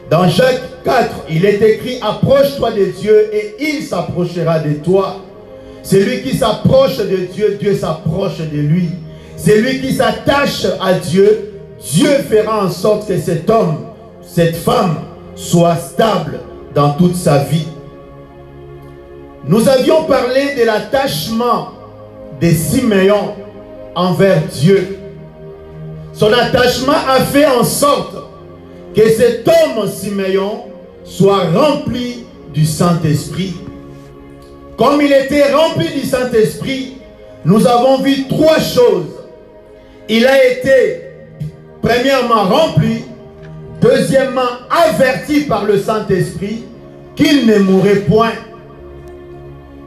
Dans Jacques 4, il est écrit: approche-toi de Dieu et il s'approchera de toi. Celui qui s'approche de Dieu, Dieu s'approche de lui. Celui qui s'attache à Dieu, Dieu fera en sorte que cet homme, cette femme, soit stable dans toute sa vie. Nous avions parlé de l'attachement de Siméon envers Dieu. Son attachement a fait en sorte que cet homme Siméon soit rempli du Saint-Esprit. Comme il était rempli du Saint-Esprit, nous avons vu trois choses. Il a été premièrement rempli, deuxièmement averti par le Saint-Esprit qu'il ne mourrait point.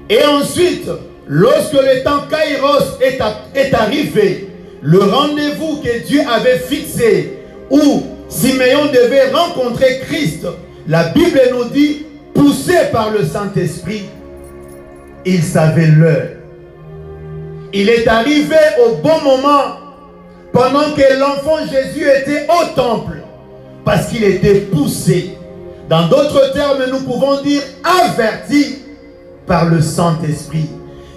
Et ensuite, lorsque le temps Kairos est arrivé, le rendez-vous que Dieu avait fixé, où Siméon devait rencontrer Christ, la Bible nous dit, poussé par le Saint-Esprit, il savait l'heure. Il est arrivé au bon moment, pendant que l'enfant Jésus était au temple, parce qu'il était poussé. Dans d'autres termes, nous pouvons dire averti par le Saint-Esprit.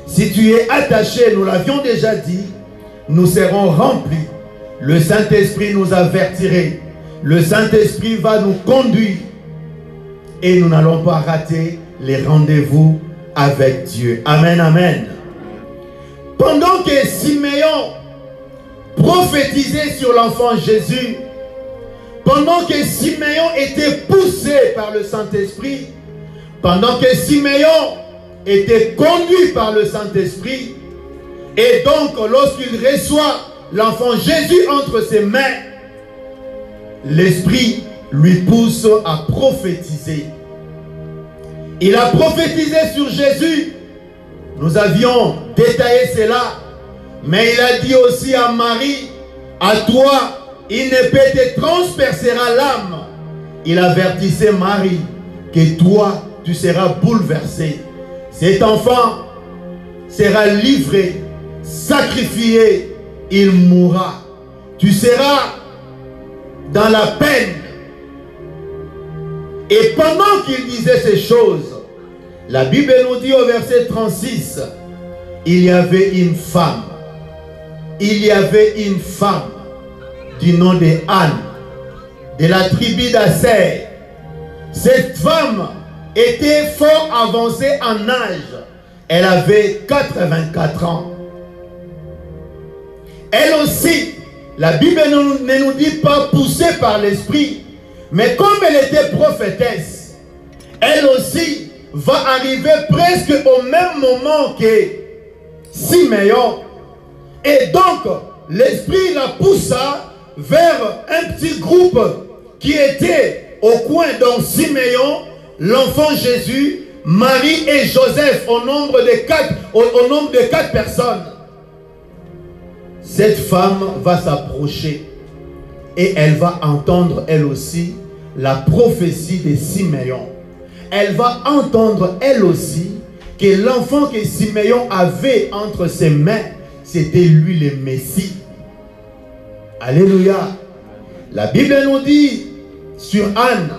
Si tu es attaché, nous l'avions déjà dit, nous serons remplis. Le Saint-Esprit nous avertirait. Le Saint-Esprit va nous conduire. Et nous n'allons pas rater les rendez-vous avec Dieu. Amen, amen. Pendant que Siméon prophétisait sur l'enfant Jésus, pendant que Siméon était poussé par le Saint-Esprit, pendant que Siméon était conduit par le Saint-Esprit, et donc lorsqu'il reçoit l'enfant Jésus entre ses mains, l'Esprit lui pousse à prophétiser. Il a prophétisé sur Jésus. Nous avions détaillé cela. Mais il a dit aussi à Marie, à toi, une épée te transpercera l'âme. Il avertissait Marie que toi, tu seras bouleversé. Cet enfant sera livré, sacrifié, il mourra. Tu seras dans la peine. Et pendant qu'il disait ces choses, la Bible nous dit au verset 36, il y avait une femme. Il y avait une femme du nom de Anne, de la tribu d'Aser. Cette femme était fort avancée en âge. Elle avait 84 ans. Elle aussi, la Bible ne nous dit pas poussée par l'esprit, mais comme elle était prophétesse, elle aussi va arriver presque au même moment que Siméon. Et donc, l'esprit la poussa vers un petit groupe qui était au coin, donc Siméon, l'enfant Jésus, Marie et Joseph, au nombre de 4 personnes. Cette femme va s'approcher et elle va entendre elle aussi la prophétie de Siméon. Elle va entendre elle aussi que l'enfant que Siméon avait entre ses mains, c'était lui le Messie. Alléluia. La Bible nous dit sur Anne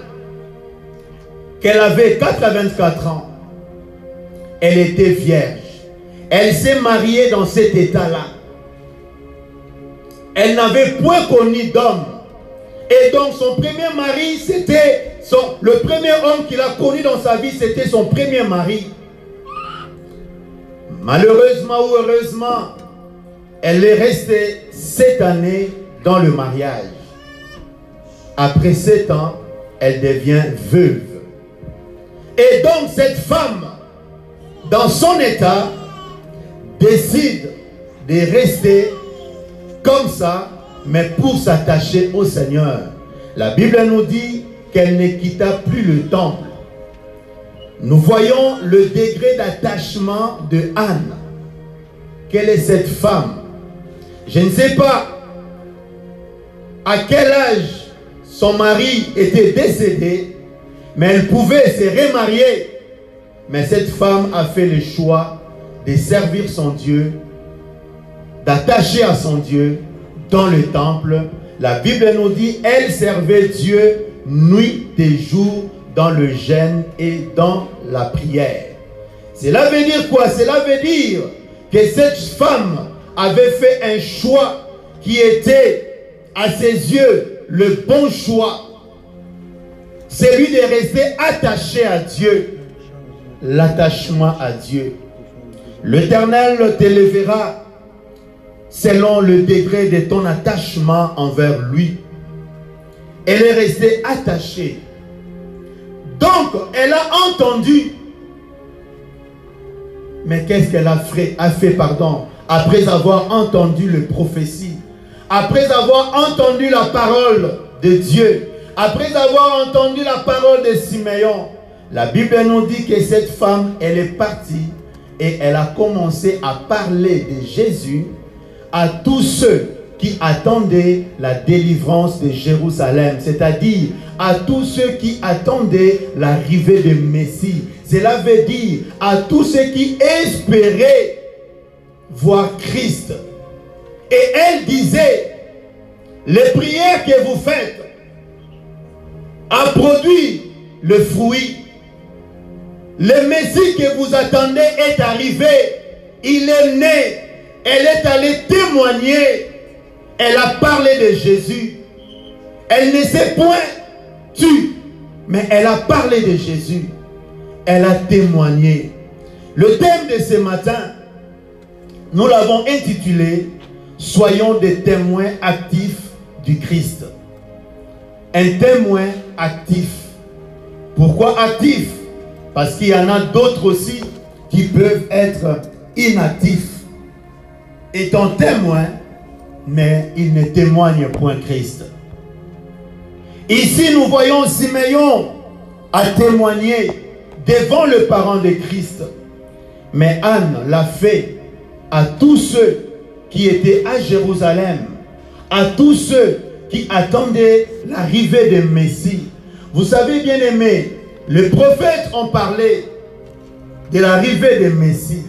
qu'elle avait 84 ans. Elle était vierge. Elle s'est mariée dans cet état-là. Elle n'avait point connu d'homme. Et donc son premier mari, c'était le premier homme qu'il a connu dans sa vie, c'était son premier mari. Malheureusement ou heureusement, elle est restée 7 années dans le mariage. Après 7 ans, elle devient veuve. Et donc cette femme, dans son état, décide de rester comme ça, mais pour s'attacher au Seigneur. La Bible nous dit qu'elle ne quitta plus le temple. Nous voyons le degré d'attachement de Anne. Quelle est cette femme? Je ne sais pas à quel âge son mari était décédé, mais elle pouvait se remarier. Mais cette femme a fait le choix de servir son Dieu, d'attacher à son Dieu dans le temple, La Bible nous dit, elle servait Dieu nuit et jour dans le jeûne et dans la prière. Cela veut dire quoi? Cela veut dire que cette femme avait fait un choix qui était à ses yeux le bon choix. Celui de rester attaché à Dieu. L'attachement à Dieu. L'Éternel t'élèvera selon le degré de ton attachement envers lui. Elle est restée attachée. Donc, elle a entendu. Mais qu'est-ce qu'elle a fait, après avoir entendu les prophéties, après avoir entendu la parole de Dieu, après avoir entendu la parole de Siméon? La Bible nous dit que cette femme, elle est partie et elle a commencé à parler de Jésus à tous ceux qui attendaient la délivrance de Jérusalem, c'est-à-dire à tous ceux qui attendaient l'arrivée du Messie. Cela veut dire à tous ceux qui espéraient voir Christ. Et elle disait, les prières que vous faites a produit le fruit. Le Messie que vous attendez est arrivé. Il est né. Elle est allée témoigner. Elle a parlé de Jésus. Elle ne s'est point tue, mais elle a parlé de Jésus. Elle a témoigné. Le thème de ce matin, nous l'avons intitulé « Soyons des témoins actifs du Christ ». Un témoin actif. Pourquoi actif? Parce qu'il y en a d'autres aussi qui peuvent être inactifs. Étant témoin, mais il ne témoigne point Christ. Ici, nous voyons Siméon a témoigné devant le parent de Christ. Mais Anne l'a fait à tous ceux qui étaient à Jérusalem, à tous ceux qui attendaient l'arrivée du Messie. Vous savez, bien aimés, les prophètes ont parlé de l'arrivée du Messie.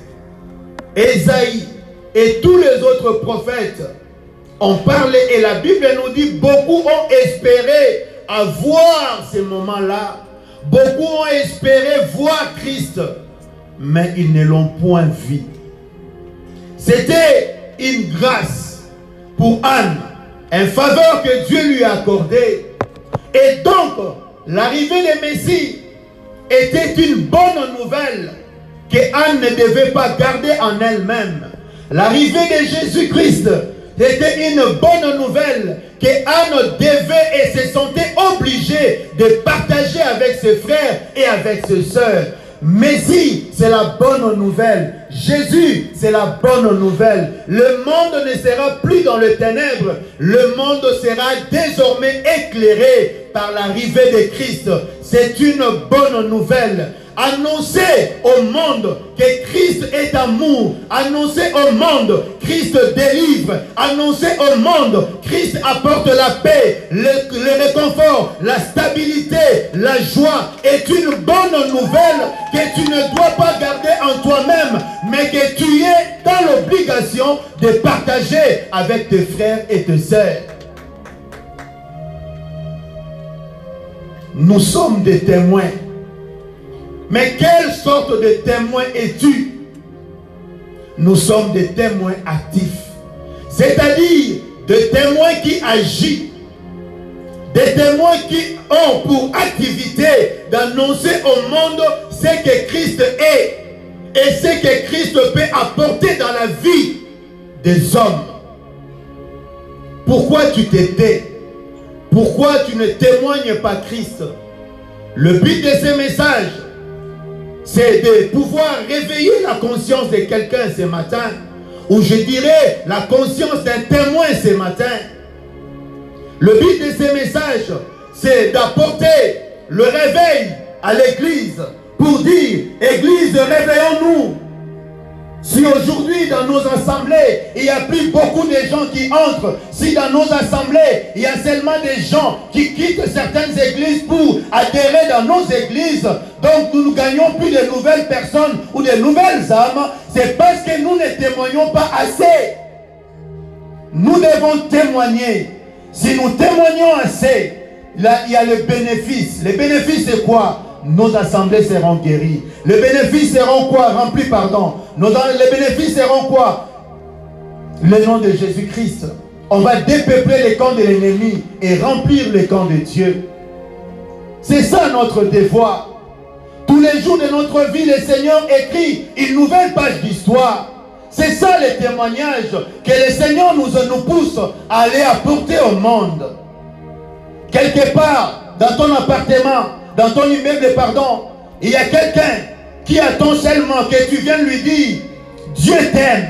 Ésaïe et tous les autres prophètes ont parlé, et la Bible nous dit beaucoup ont espéré à voir ces moments-là. Beaucoup ont espéré voir Christ, mais ils ne l'ont point vu. C'était une grâce pour Anne, une faveur que Dieu lui a accordée. Et donc, l'arrivée du Messie était une bonne nouvelle que Anne ne devait pas garder en elle-même. L'arrivée de Jésus-Christ était une bonne nouvelle que Anne devait et se sentait obligée de partager avec ses frères et avec ses sœurs. Messie, c'est la bonne nouvelle. Jésus, c'est la bonne nouvelle. Le monde ne sera plus dans les ténèbres. Le monde sera désormais éclairé par l'arrivée de Christ. C'est une bonne nouvelle. Annoncez au monde que Christ est amour. Annoncez au monde Christ délivre. Annoncez au monde Christ apporte la paix, le réconfort, la stabilité, la joie. Est une bonne nouvelle que tu ne dois pas garder en toi-même, mais que tu es dans l'obligation de partager avec tes frères et tes sœurs. Nous sommes des témoins. Mais quelle sorte de témoin es-tu? Nous sommes des témoins actifs. C'est-à-dire des témoins qui agissent. Des témoins qui ont pour activité d'annoncer au monde ce que Christ est et ce que Christ peut apporter dans la vie des hommes. Pourquoi tu t'étais? Pourquoi tu ne témoignes pas Christ? Le but de ces messages, c'est de pouvoir réveiller la conscience de quelqu'un ce matin, ou je dirais la conscience d'un témoin ce matin. Le but de ces messages, c'est d'apporter le réveil à l'église pour dire, église, réveillons-nous. Si aujourd'hui dans nos assemblées, il n'y a plus beaucoup de gens qui entrent, si dans nos assemblées, il y a seulement des gens qui quittent certaines églises pour adhérer dans nos églises, donc nous ne gagnons plus de nouvelles personnes ou de nouvelles âmes, c'est parce que nous ne témoignons pas assez. Nous devons témoigner. Si nous témoignons assez, là, il y a le bénéfice. Le bénéfice, c'est quoi? Nos assemblées seront guéries. Les bénéfices seront quoi? Remplis, pardon. Les bénéfices seront quoi? Le nom de Jésus-Christ. On va dépeupler les camps de l'ennemi et remplir les camps de Dieu. C'est ça notre devoir. Tous les jours de notre vie, le Seigneur écrit une nouvelle page d'histoire. C'est ça le témoignage que le Seigneur nous pousse à aller apporter au monde. Quelque part, dans ton appartement, dans ton immeuble, pardon, il y a quelqu'un qui attend seulement que tu viennes lui dire Dieu t'aime.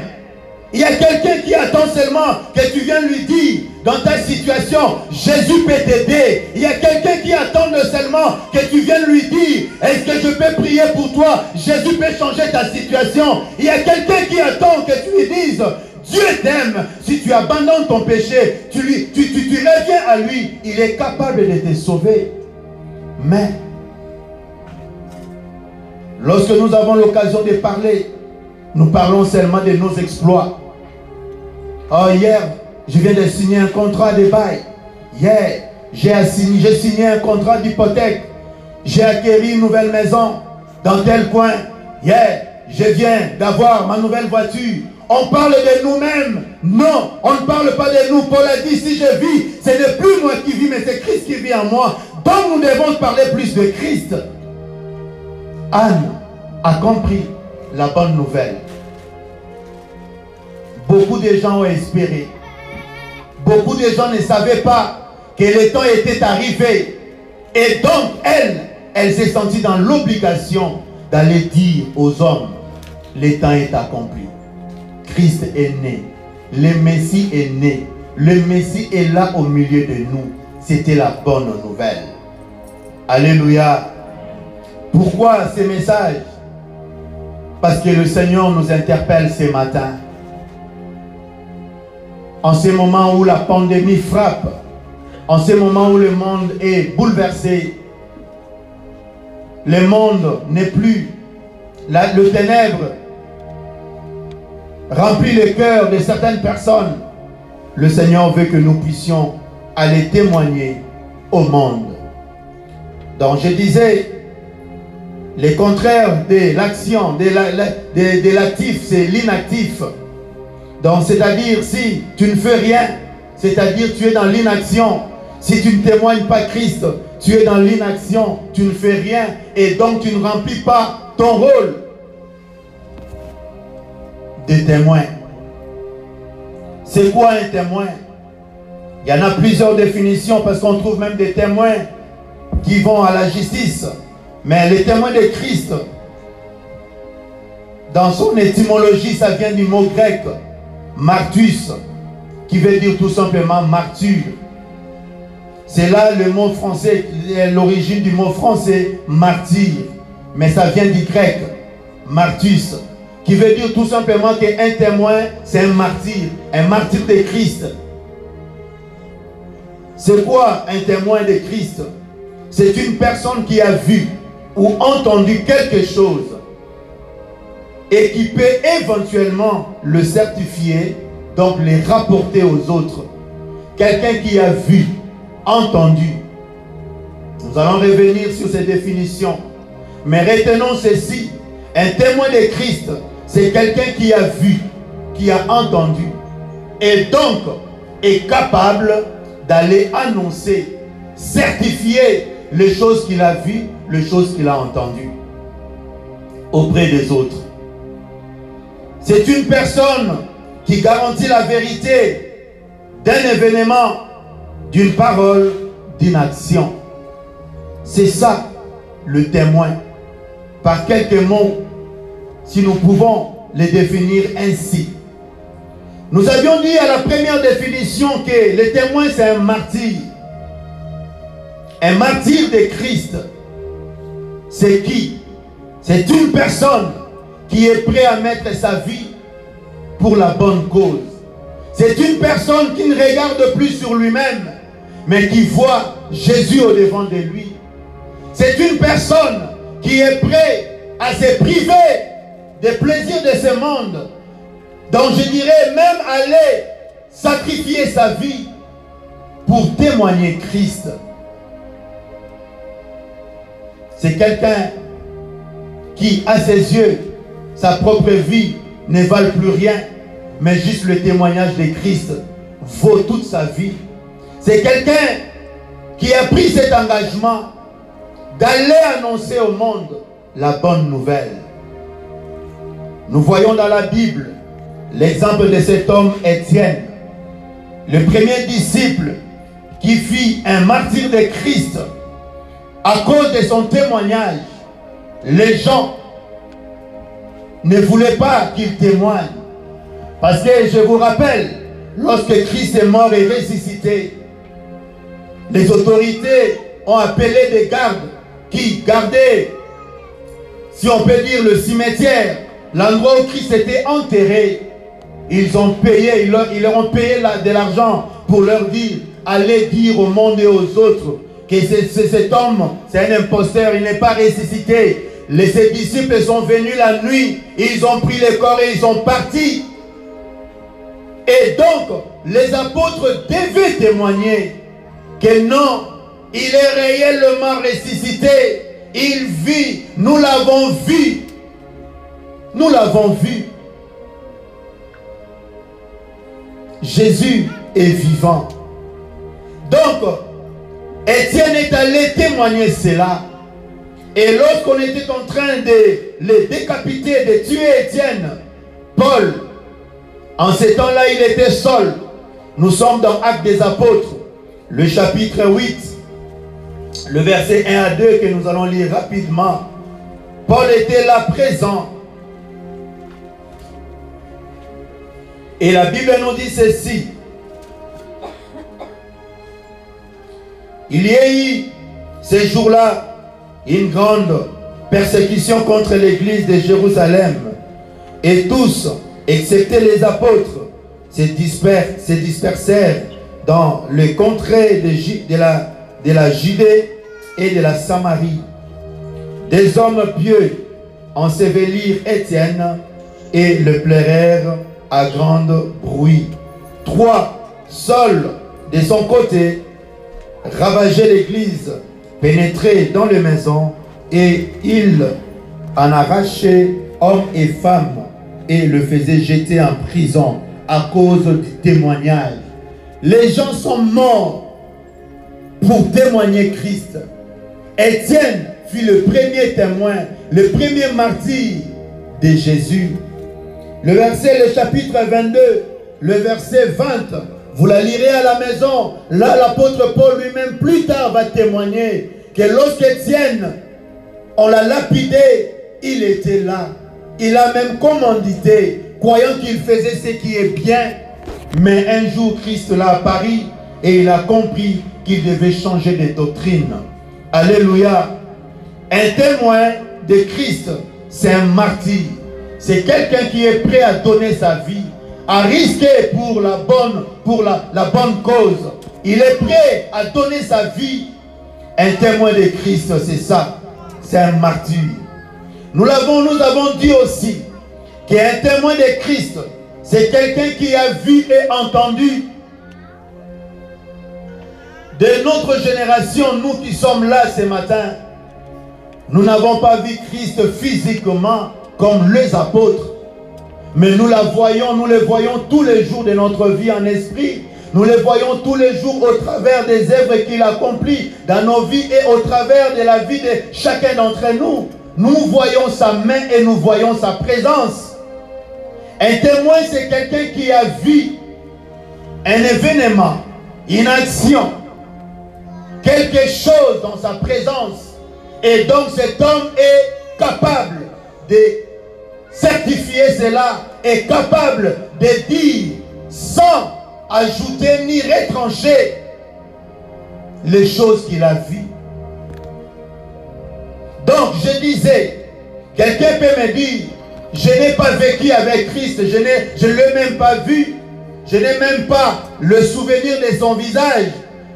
Il y a quelqu'un qui attend seulement que tu viennes lui dire dans ta situation, Jésus peut t'aider. Il y a quelqu'un qui attend seulement que tu viennes lui dire, est-ce que je peux prier pour toi? Jésus peut changer ta situation. Il y a quelqu'un qui attend que tu lui dises, Dieu t'aime. Si tu abandonnes ton péché, tu reviens à lui. Il est capable de te sauver. Mais, lorsque nous avons l'occasion de parler, nous parlons seulement de nos exploits. Oh, hier, je viens de signer un contrat de bail. Hier, j'ai signé un contrat d'hypothèque. J'ai acquis une nouvelle maison dans tel coin. Hier, je viens d'avoir ma nouvelle voiture. On parle de nous-mêmes. Non, on ne parle pas de nous. Paul a dit, si je vis, ce n'est plus moi qui vis, mais c'est Christ qui vit en moi. Donc nous devons parler plus de Christ. Anne a compris la bonne nouvelle. Beaucoup de gens ont espéré. Beaucoup de gens ne savaient pas que le temps était arrivé. Et donc, elle s'est sentie dans l'obligation d'aller dire aux hommes, le temps est accompli. Christ est né. Le Messie est né. Le Messie est là au milieu de nous. C'était la bonne nouvelle. Alléluia. Pourquoi ces messages? Parce que le Seigneur nous interpelle ce matin. En ce moment où la pandémie frappe, en ce moment où le monde est bouleversé, le monde n'est plus, le ténèbre remplit le cœur de certaines personnes. Le Seigneur veut que nous puissions aller témoigner au monde. Donc je disais, le contraire de l'action, de l'actif, c'est l'inactif. Donc c'est-à-dire si tu ne fais rien, c'est-à-dire tu es dans l'inaction. Si tu ne témoignes pas Christ, tu es dans l'inaction, tu ne fais rien et donc tu ne remplis pas ton rôle de témoin. C'est quoi un témoin? Il y en a plusieurs définitions parce qu'on trouve même des témoins qui vont à la justice. Mais les témoins de Christ, dans son étymologie, ça vient du mot grec martus, qui veut dire tout simplement martyr. C'est là le mot français, l'origine du mot français martyr, mais ça vient du grec martus, qui veut dire tout simplement qu'un témoin c'est un martyr de Christ. C'est quoi un témoin de Christ? C'est une personne qui a vu ou entendu quelque chose et qui peut éventuellement le certifier, donc les rapporter aux autres. Quelqu'un qui a vu, entendu. Nous allons revenir sur ces définitions. Mais retenons ceci. Un témoin de Christ, c'est quelqu'un qui a vu, qui a entendu, et donc est capable d'aller annoncer, certifier les choses qu'il a vues, les choses qu'il a entendues auprès des autres. C'est une personne qui garantit la vérité d'un événement, d'une parole, d'une action. C'est ça le témoin. Par quelques mots, si nous pouvons les définir ainsi. Nous avions dit à la première définition que le témoin c'est un martyr. Un martyr de Christ, c'est qui? C'est une personne qui est prête à mettre sa vie pour la bonne cause. C'est une personne qui ne regarde plus sur lui-même, mais qui voit Jésus au-devant de lui. C'est une personne qui est prête à se priver des plaisirs de ce monde, dont je dirais même aller sacrifier sa vie pour témoigner Christ. C'est quelqu'un qui, à ses yeux, sa propre vie ne valent plus rien, mais juste le témoignage de Christ vaut toute sa vie. C'est quelqu'un qui a pris cet engagement d'aller annoncer au monde la bonne nouvelle. Nous voyons dans la Bible l'exemple de cet homme Étienne, le premier disciple qui fit un martyr de Christ à cause de son témoignage. Les gens ne voulaient pas qu'il témoigne. Parce que je vous rappelle, lorsque Christ est mort et ressuscité, les autorités ont appelé des gardes qui gardaient, si on peut dire, le cimetière, l'endroit où Christ était enterré. Ils ont payé, ils leur ont payé de l'argent pour leur dire, allez dire au monde et aux autres que cet homme, c'est un imposteur, il n'est pas ressuscité. Ses disciples sont venus la nuit, ils ont pris les corps et ils sont partis. Et donc, les apôtres devaient témoigner que non, il est réellement ressuscité. Il vit, nous l'avons vu. Nous l'avons vu. Jésus est vivant. Donc, Étienne est allé témoigner cela. Et lorsqu'on était en train de les décapiter, de tuer Étienne, Paul, en ce temps-là, il était seul. Nous sommes dans Actes des Apôtres, le chapitre 8, le verset 1 à 2 que nous allons lire rapidement. Paul était là présent. Et la Bible nous dit ceci. Il y a eu ces jours-là une grande persécution contre l'église de Jérusalem. Et tous, excepté les apôtres, se dispersèrent dans les contrées de la Judée et de la Samarie. Des hommes pieux ensevelirent Étienne et le pleurèrent à grand bruit. 3, Saul, de son côté, ravageait l'église, pénétrait dans les maisons et il en arrachait hommes et femmes et le faisait jeter en prison à cause du témoignage. Les gens sont morts pour témoigner Christ. Étienne fut le premier témoin, le premier martyr de Jésus. Le chapitre 22, le verset 20, vous la lirez à la maison. Là, l'apôtre Paul lui-même, plus tard, va témoigner que lorsqu'Étienne, on l'a lapidé, il était là. Il a même commandité, croyant qu'il faisait ce qui est bien. Mais un jour, Christ l'a apparu et il a compris qu'il devait changer de doctrine. Alléluia. Un témoin de Christ, c'est un martyr. C'est quelqu'un qui est prêt à donner sa vie, à risquer pour la bonne cause. Il est prêt à donner sa vie. Un témoin de Christ, c'est ça. C'est un martyr. Nous avons dit aussi qu'un témoin de Christ, c'est quelqu'un qui a vu et entendu. De notre génération, nous qui sommes là ce matin, nous n'avons pas vu Christ physiquement comme les apôtres. Mais nous le voyons tous les jours de notre vie en esprit. Nous le voyons tous les jours au travers des œuvres qu'il accomplit dans nos vies et au travers de la vie de chacun d'entre nous. Nous voyons sa main et nous voyons sa présence. Un témoin, c'est quelqu'un qui a vu un événement, une action, quelque chose dans sa présence. Et donc cet homme est capable de certifier cela, est capable de dire sans ajouter ni retrancher les choses qu'il a vues. Donc je disais, quelqu'un peut me dire, je n'ai pas vécu avec Christ, je ne l'ai même pas vu, je n'ai même pas le souvenir de son visage.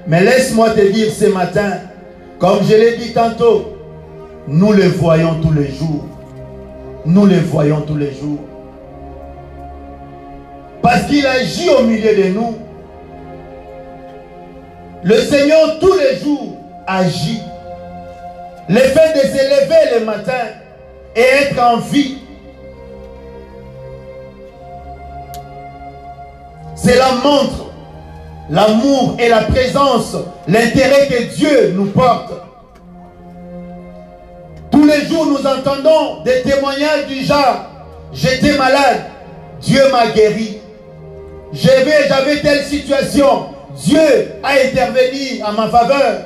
Mais laisse-moi te dire ce matin, comme je l'ai dit tantôt, nous le voyons tous les jours. Nous le voyons tous les jours. Parce qu'il agit au milieu de nous. Le Seigneur tous les jours agit. Le fait de se lever le matin et être en vie, cela montre l'amour et la présence, l'intérêt que Dieu nous porte. Tous les jours, nous entendons des témoignages du genre, j'étais malade, Dieu m'a guéri. J'avais telle situation, Dieu a intervenu en ma faveur.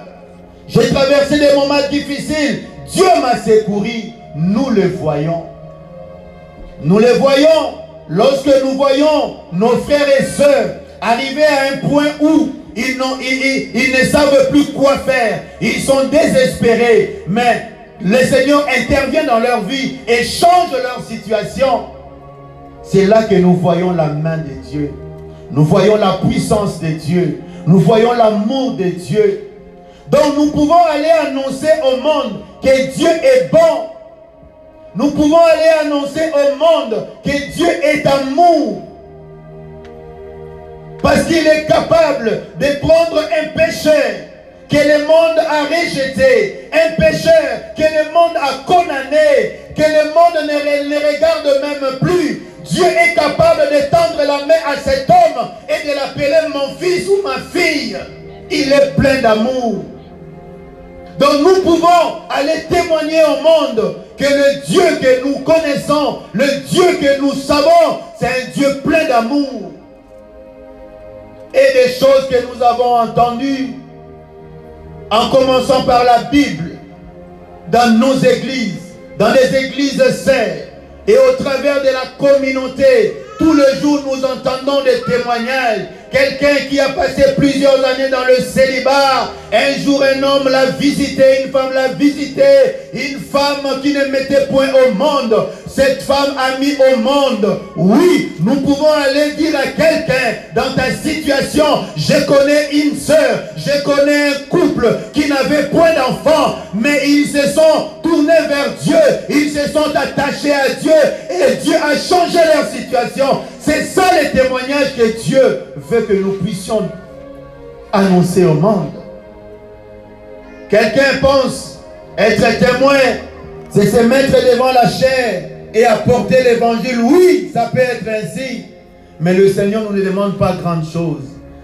J'ai traversé des moments difficiles, Dieu m'a secouru. Nous le voyons. Nous le voyons lorsque nous voyons nos frères et sœurs arriver à un point où ils ne savent plus quoi faire. Ils sont désespérés, mais le Seigneur intervient dans leur vie et change leur situation. C'est là que nous voyons la main de Dieu. Nous voyons la puissance de Dieu. Nous voyons l'amour de Dieu. Donc nous pouvons aller annoncer au monde que Dieu est bon. Nous pouvons aller annoncer au monde que Dieu est amour. Parce qu'il est capable de prendre un pécheur que le monde a rejeté, un pécheur que le monde a condamné, que le monde ne regarde même plus. Dieu est capable de tendre la main à cet homme et de l'appeler mon fils ou ma fille. Il est plein d'amour. Donc nous pouvons aller témoigner au monde que le Dieu que nous connaissons, le Dieu que nous savons, c'est un Dieu plein d'amour. Et des choses que nous avons entendues, en commençant par la Bible, dans nos églises, dans les églises saintes, et au travers de la communauté, tout le jour nous entendons des témoignages. Quelqu'un qui a passé plusieurs années dans le célibat, un jour un homme l'a visité, une femme l'a visité, une femme qui ne mettait point au monde, cette femme a mis au monde. Oui, nous pouvons aller dire à quelqu'un, dans ta situation, je connais une sœur, je connais un couple qui n'avait point d'enfant, mais ils se sont tournés vers Dieu, ils se sont attachés à Dieu, et Dieu a changé leur situation. C'est ça le témoignage que Dieu veut que nous puissions annoncer au monde. Quelqu'un pense être témoin, c'est se mettre devant la chair et apporter l'évangile. Oui, ça peut être ainsi. Mais le Seigneur ne nous demande pas grande chose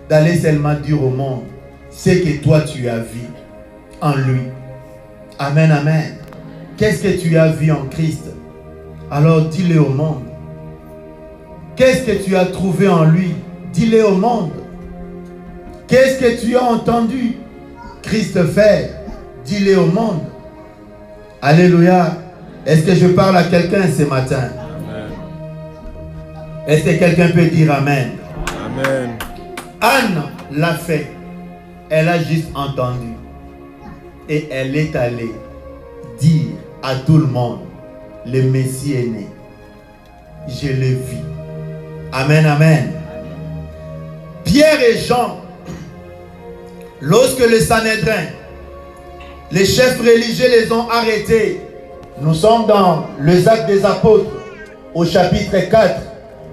d'aller seulement dire au monde ce que toi tu as vu en lui. Amen, amen. Qu'est-ce que tu as vu en Christ? Alors dis-le au monde. Qu'est-ce que tu as trouvé en lui? Dis-le au monde. Qu'est-ce que tu as entendu Christ faire? Dis-le au monde. Alléluia. Est-ce que je parle à quelqu'un ce matin? Amen. Est-ce que quelqu'un peut dire Amen? Amen. Anne l'a fait. Elle a juste entendu. Et elle est allée dire à tout le monde, le Messie est né. Je l'ai vu. Amen, amen. Pierre et Jean, lorsque le Sanhédrin, les chefs religieux les ont arrêtés, nous sommes dans les Actes des Apôtres, au chapitre 4,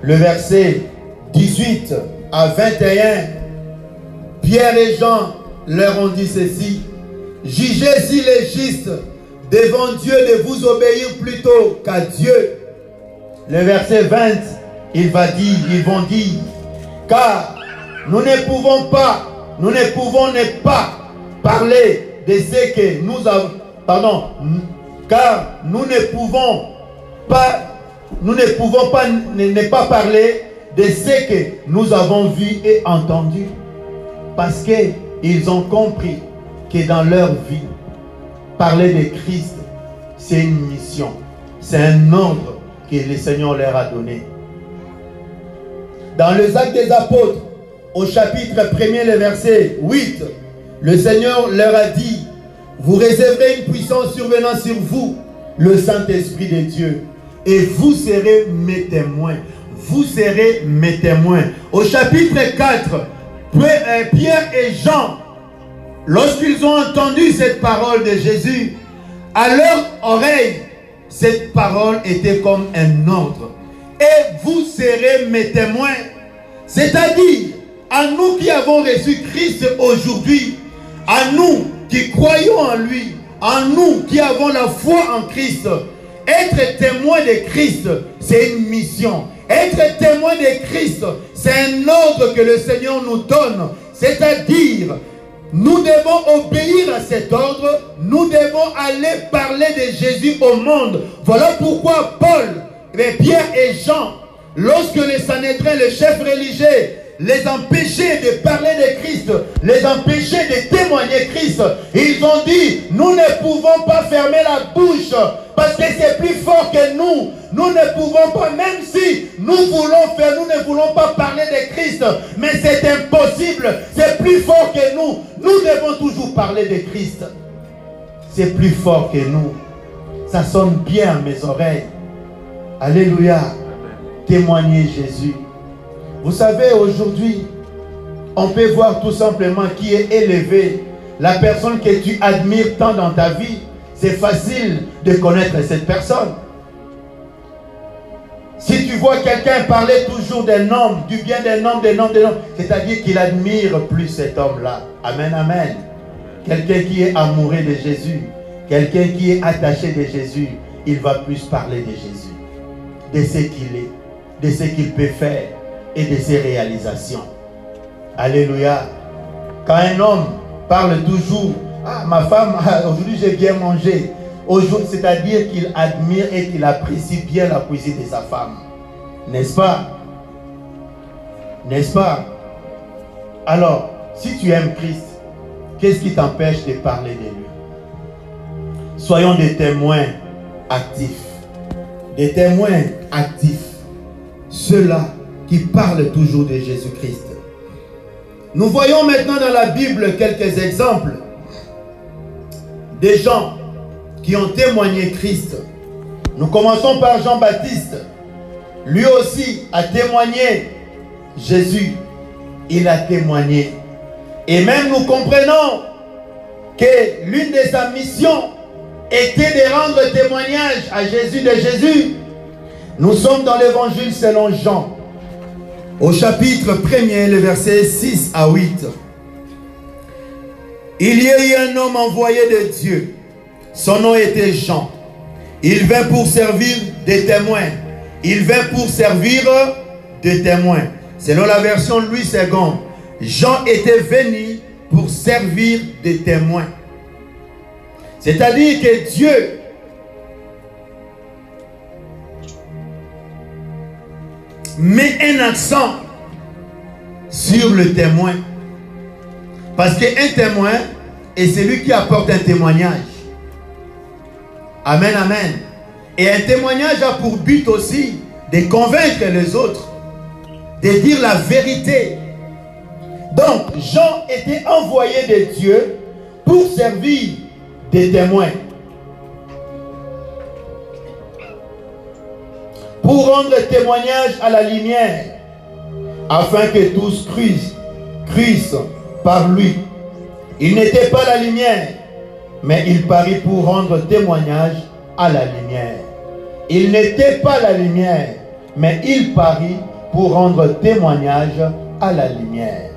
le verset 18 à 21. Pierre et Jean leur ont dit ceci: jugez s'il est juste devant Dieu de vous obéir plutôt qu'à Dieu. Le verset 20, ils vont dire, car nous ne pouvons ne pas parler de ce que nous avons, car nous ne pouvons pas ne pas parler de ce que nous avons vu et entendu, parce qu'ils ont compris que dans leur vie, parler de Christ, c'est une mission, c'est un ordre que le Seigneur leur a donné. Dans les Actes des Apôtres, au chapitre 1er, le verset 8, le Seigneur leur a dit, vous réserverez une puissance survenant sur vous, le Saint-Esprit de Dieu, et vous serez mes témoins. Vous serez mes témoins. Au chapitre 4, Pierre et Jean, lorsqu'ils ont entendu cette parole de Jésus, à leur oreille, cette parole était comme un ordre. Et vous serez mes témoins. C'est-à-dire, à nous qui avons reçu Christ aujourd'hui, à nous qui croyons en lui, à nous qui avons la foi en Christ, être témoin de Christ, c'est une mission. Être témoin de Christ, c'est un ordre que le Seigneur nous donne. C'est-à-dire, nous devons obéir à cet ordre, nous devons aller parler de Jésus au monde. Voilà pourquoi Paul, Pierre et Jean, lorsque les Sanhédrins, les chefs religieux, les empêchaient de parler de Christ, les empêchaient de témoigner Christ, ils ont dit, nous ne pouvons pas fermer la bouche, parce que c'est plus fort que nous. Nous ne pouvons pas, même si nous voulons faire, nous ne voulons pas parler de Christ, mais c'est impossible, c'est plus fort que nous. Nous devons toujours parler de Christ. C'est plus fort que nous. Ça sonne bien à mes oreilles. Alléluia. Témoigner Jésus. Vous savez, aujourd'hui, on peut voir tout simplement qui est élevé. La personne que tu admires tant dans ta vie, c'est facile de connaître cette personne. Si tu vois quelqu'un parler toujours d'un homme, du bien d'un homme, c'est-à-dire qu'il admire plus cet homme-là. Amen, amen. Quelqu'un qui est amoureux de Jésus, quelqu'un qui est attaché de Jésus, il va plus parler de Jésus, de ce qu'il est, de ce qu'il peut faire et de ses réalisations. Alléluia. Quand un homme parle toujours, ah, ma femme, aujourd'hui j'ai bien mangé, c'est-à-dire qu'il admire et qu'il apprécie bien la cuisine de sa femme. N'est-ce pas? N'est-ce pas? Alors, si tu aimes Christ, qu'est-ce qui t'empêche de parler de lui? Soyons des témoins actifs. Des témoins actifs. Ceux-là qui parlent toujours de Jésus-Christ. Nous voyons maintenant dans la Bible quelques exemples des gens qui ont témoigné Christ. Nous commençons par Jean-Baptiste. Lui aussi a témoigné Jésus. Il a témoigné. Et même nous comprenons que l'une de sa missions était de rendre témoignage à Jésus de Jésus. Nous sommes dans l'évangile selon Jean, au chapitre 1er, le verset 6 à 8. Il y a eu un homme envoyé de Dieu. Son nom était Jean. Il vint pour servir des témoins. Il vint pour servir des témoins. Selon la version Louis II, Jean était venu pour servir des témoins. C'est-à-dire que Dieu met un accent sur le témoin. Parce qu'un témoin est celui qui apporte un témoignage. Amen, amen. Et un témoignage a pour but aussi de convaincre les autres, de dire la vérité. Donc, Jean était envoyé de Dieu pour servir des témoins. Pour rendre témoignage à la lumière, afin que tous crissent par lui. Il n'était pas la lumière, mais il parut pour rendre témoignage à la lumière. Il n'était pas la lumière, mais il parut pour rendre témoignage à la lumière.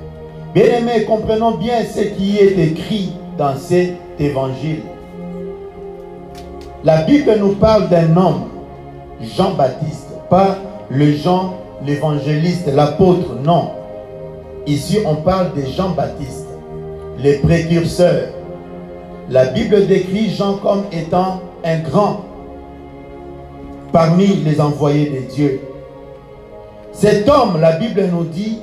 Bien-aimés, comprenons bien ce qui est écrit dans cet évangile. La Bible nous parle d'un homme, Jean-Baptiste, pas le Jean, l'évangéliste, l'apôtre, non. Ici, on parle de Jean-Baptiste, les précurseurs. La Bible décrit Jean comme étant un grand parmi les envoyés de Dieu. Cet homme, la Bible nous dit,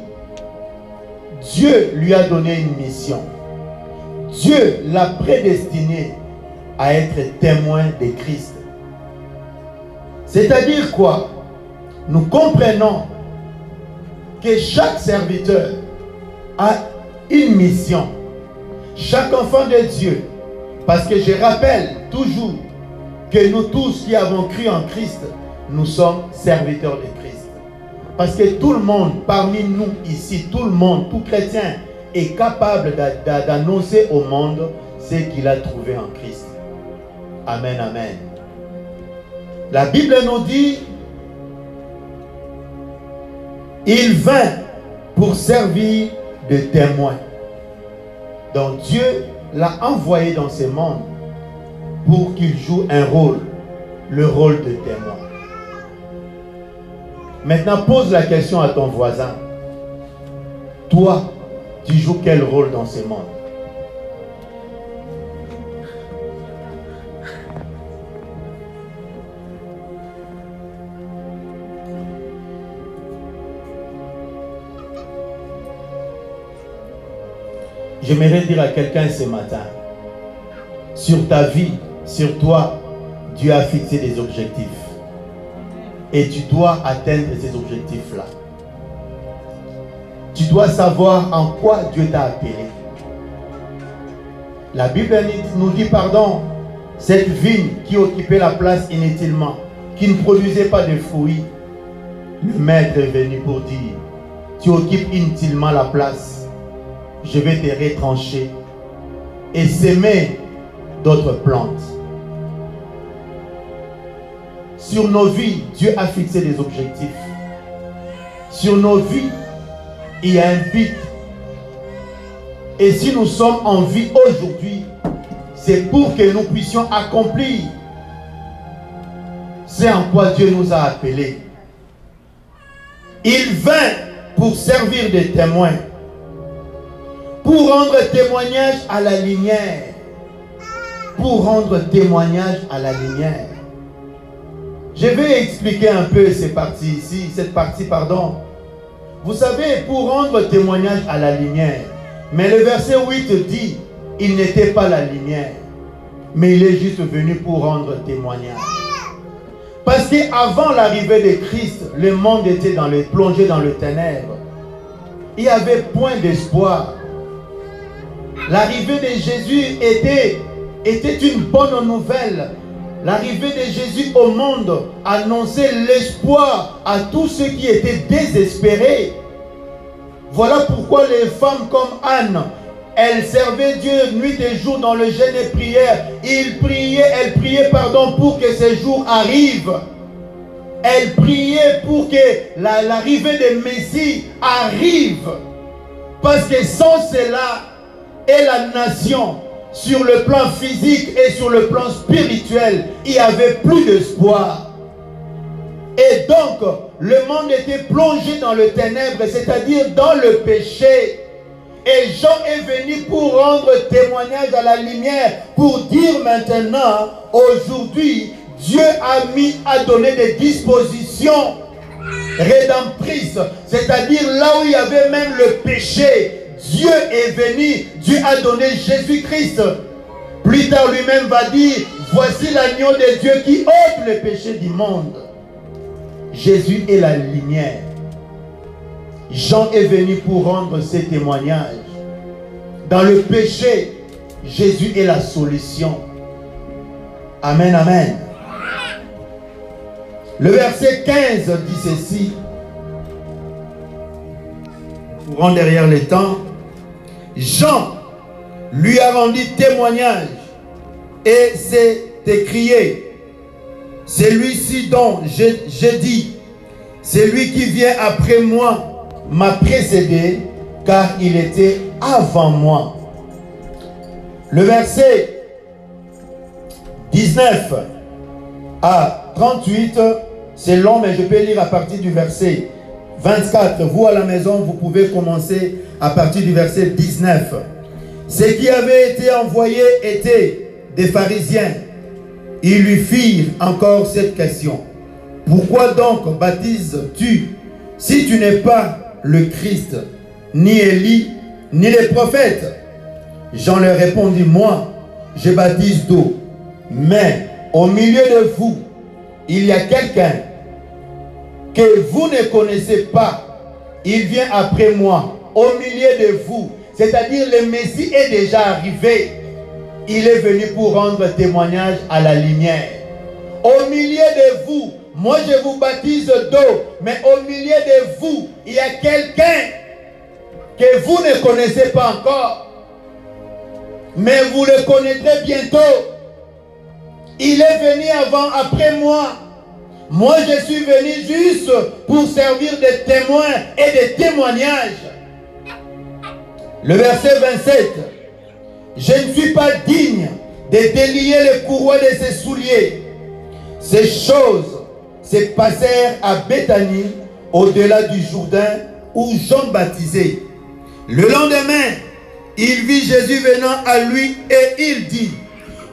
Dieu lui a donné une mission. Dieu l'a prédestiné à être témoin de Christ. C'est-à-dire quoi? Nous comprenons que chaque serviteur a une mission. Chaque enfant de Dieu. Parce que je rappelle toujours que nous tous qui avons cru en Christ, nous sommes serviteurs de Christ. Parce que tout le monde, parmi nous ici, tout le monde, tout chrétien est capable d'annoncer au monde ce qu'il a trouvé en Christ. Amen, amen. La Bible nous dit, il vint pour servir de témoin. Donc Dieu l'a envoyé dans ce monde pour qu'il joue un rôle, le rôle de témoin. Maintenant, pose la question à ton voisin. Toi, tu joues quel rôle dans ce monde? J'aimerais dire à quelqu'un ce matin, sur ta vie, sur toi, Dieu a fixé des objectifs. Et tu dois atteindre ces objectifs-là. Tu dois savoir en quoi Dieu t'a appelé. La Bible nous dit, pardon, cette vigne qui occupait la place inutilement, qui ne produisait pas de fruits, le maître est venu pour dire, tu occupes inutilement la place, je vais te retrancher et s'aimer d'autres plantes. Sur nos vies, Dieu a fixé des objectifs. Sur nos vies, il y a un but. Et si nous sommes en vie aujourd'hui, c'est pour que nous puissions accomplir c'est en quoi Dieu nous a appelés. Il vint pour servir de témoin, pour rendre témoignage à la lumière. Pour rendre témoignage à la lumière. Je vais expliquer un peu cette partie, pardon. Vous savez, pour rendre témoignage à la lumière, mais le verset 8 dit, il n'était pas la lumière, mais il est juste venu pour rendre témoignage. Parce qu'avant l'arrivée de Christ, le monde était plongé dans le ténèbres. Il n'y avait point d'espoir. L'arrivée de Jésus était une bonne nouvelle. L'arrivée de Jésus au monde annonçait l'espoir à tous ceux qui étaient désespérés. Voilà pourquoi les femmes comme Anne, elles servaient Dieu nuit et jour dans le jeûne et prière. Elles priaient pour que ces jours arrivent. Elles priaient pour que l'arrivée des Messie arrive. Parce que sans cela, et la nation, sur le plan physique et sur le plan spirituel, il n'y avait plus d'espoir. Et donc, le monde était plongé dans le ténèbre, c'est-à-dire dans le péché. Et Jean est venu pour rendre témoignage à la lumière, pour dire maintenant, aujourd'hui, Dieu a donné des dispositions rédemptrices, c'est-à-dire là où il y avait même le péché, Dieu est venu, Dieu a donné Jésus-Christ. Plus tard lui-même va dire, voici l'agneau de Dieu qui ôte le péché du monde. Jésus est la lumière. Jean est venu pour rendre ses témoignages. Dans le péché, Jésus est la solution. Amen, amen. Le verset 15 dit ceci. Courant derrière les temps, Jean lui a rendu témoignage et s'est écrié, celui-ci dont j'ai dit, celui qui vient après moi m'a précédé, car il était avant moi. Le verset 19 à 38, c'est long, mais je peux lire à partir du verset 24. Vous à la maison, vous pouvez commencer à partir du verset 19. Ceux qui avaient été envoyés étaient des pharisiens. Ils lui firent encore cette question. Pourquoi donc baptises-tu si tu n'es pas le Christ, ni Élie, ni les prophètes? Jean leur répondit, moi, je baptise d'eau. Mais au milieu de vous, il y a quelqu'un que vous ne connaissez pas. Il vient après moi, au milieu de vous. C'est-à-dire le Messie est déjà arrivé. Il est venu pour rendre témoignage à la lumière. Au milieu de vous, moi je vous baptise d'eau, mais au milieu de vous, il y a quelqu'un que vous ne connaissez pas encore. Mais vous le connaîtrez bientôt. Il est venu après moi. Moi, je suis venu juste pour servir de témoin et de témoignage. Le verset 27. Je ne suis pas digne de délier les courroies de ses souliers. Ces choses se passèrent à Béthanie, au-delà du Jourdain, où Jean baptisait. Le lendemain, il vit Jésus venant à lui et il dit,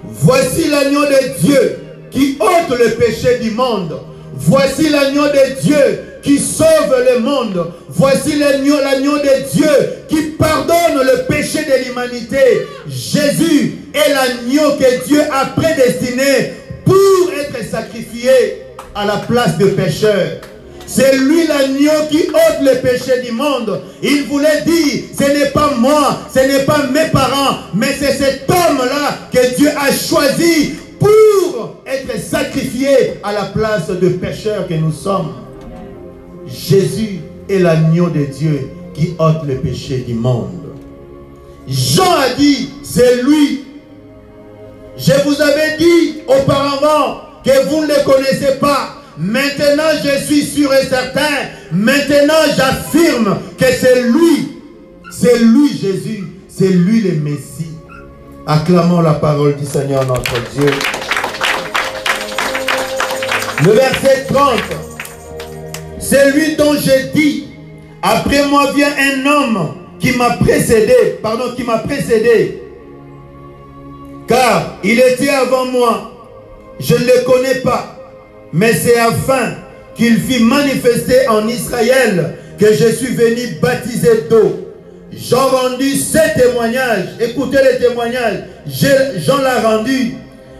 voici l'agneau de Dieu qui ôte le péché du monde. Voici l'agneau de Dieu qui sauve le monde. Voici l'agneau de Dieu qui pardonne le péché de l'humanité. Jésus est l'agneau que Dieu a prédestiné pour être sacrifié à la place de pécheurs. C'est lui l'agneau qui ôte le péché du monde. Il voulait dire, ce n'est pas moi, ce n'est pas mes parents, mais c'est cet homme-là que Dieu a choisi pour être sacrifié à la place de pécheurs que nous sommes. Jésus est l'agneau de Dieu qui ôte le péché du monde. Jean a dit, c'est lui. Je vous avais dit auparavant que vous ne le connaissez pas. Maintenant, je suis sûr et certain. Maintenant, j'affirme que c'est lui. C'est lui, Jésus. C'est lui le Messie. Acclamons la parole du Seigneur notre Dieu. Le verset 30. C'est lui dont j'ai dit, après moi vient un homme qui m'a précédé. Pardon, qui m'a précédé. Car il était avant moi. Je ne le connais pas. Mais c'est afin qu'il fît manifester en Israël que je suis venu baptiser d'eau. Jean rendu ce témoignage. Écoutez le témoignage. Jean l'a rendu.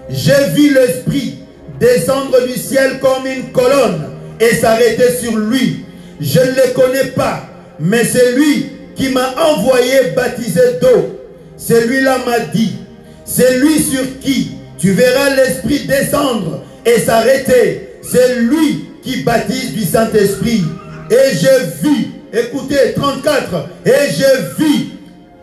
J'ai vu l'Esprit descendre du ciel comme une colonne et s'arrêter sur lui. Je ne le connais pas, mais c'est lui qui m'a envoyé baptiser d'eau. Celui-là m'a dit, c'est lui sur qui tu verras l'Esprit descendre et s'arrêter. C'est lui qui baptise du Saint-Esprit. Et j'ai vu, écoutez, 34, et j'ai vu,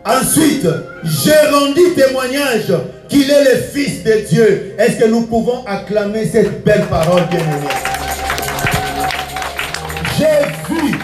ensuite, j'ai rendu témoignage qu'il est le Fils de Dieu. Est-ce que nous pouvons acclamer cette belle parole, bien-aimée? J'ai vu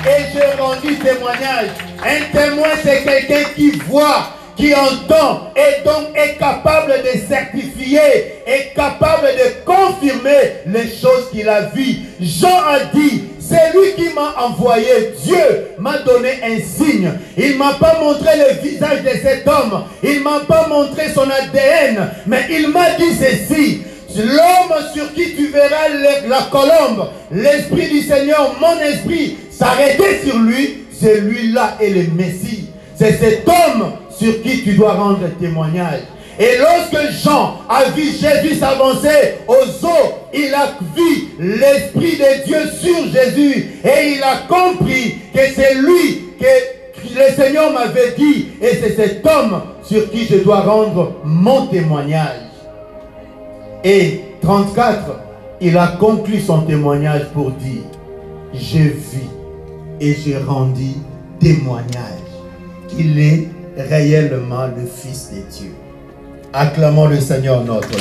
et j'ai rendu témoignage. Un témoin, c'est quelqu'un qui voit, qui entend et donc est capable de certifier, est capable de confirmer les choses qu'il a vues. Jean a dit, c'est lui qui m'a envoyé. Dieu m'a donné un signe. Il ne m'a pas montré le visage de cet homme. Il ne m'a pas montré son ADN. Mais il m'a dit ceci. L'homme sur qui tu verras la colombe, l'Esprit du Seigneur, mon esprit, s'arrêter sur lui, celui-là est le Messie. C'est cet homme sur qui tu dois rendre témoignage. Et lorsque Jean a vu Jésus s'avancer aux eaux, il a vu l'Esprit de Dieu sur Jésus. Et il a compris que c'est lui que le Seigneur m'avait dit. Et c'est cet homme sur qui je dois rendre mon témoignage. Et 34, il a conclu son témoignage pour dire, j'ai vu et j'ai rendu témoignage qu'il est réellement le Fils de Dieu. Acclamons le Seigneur notre Dieu.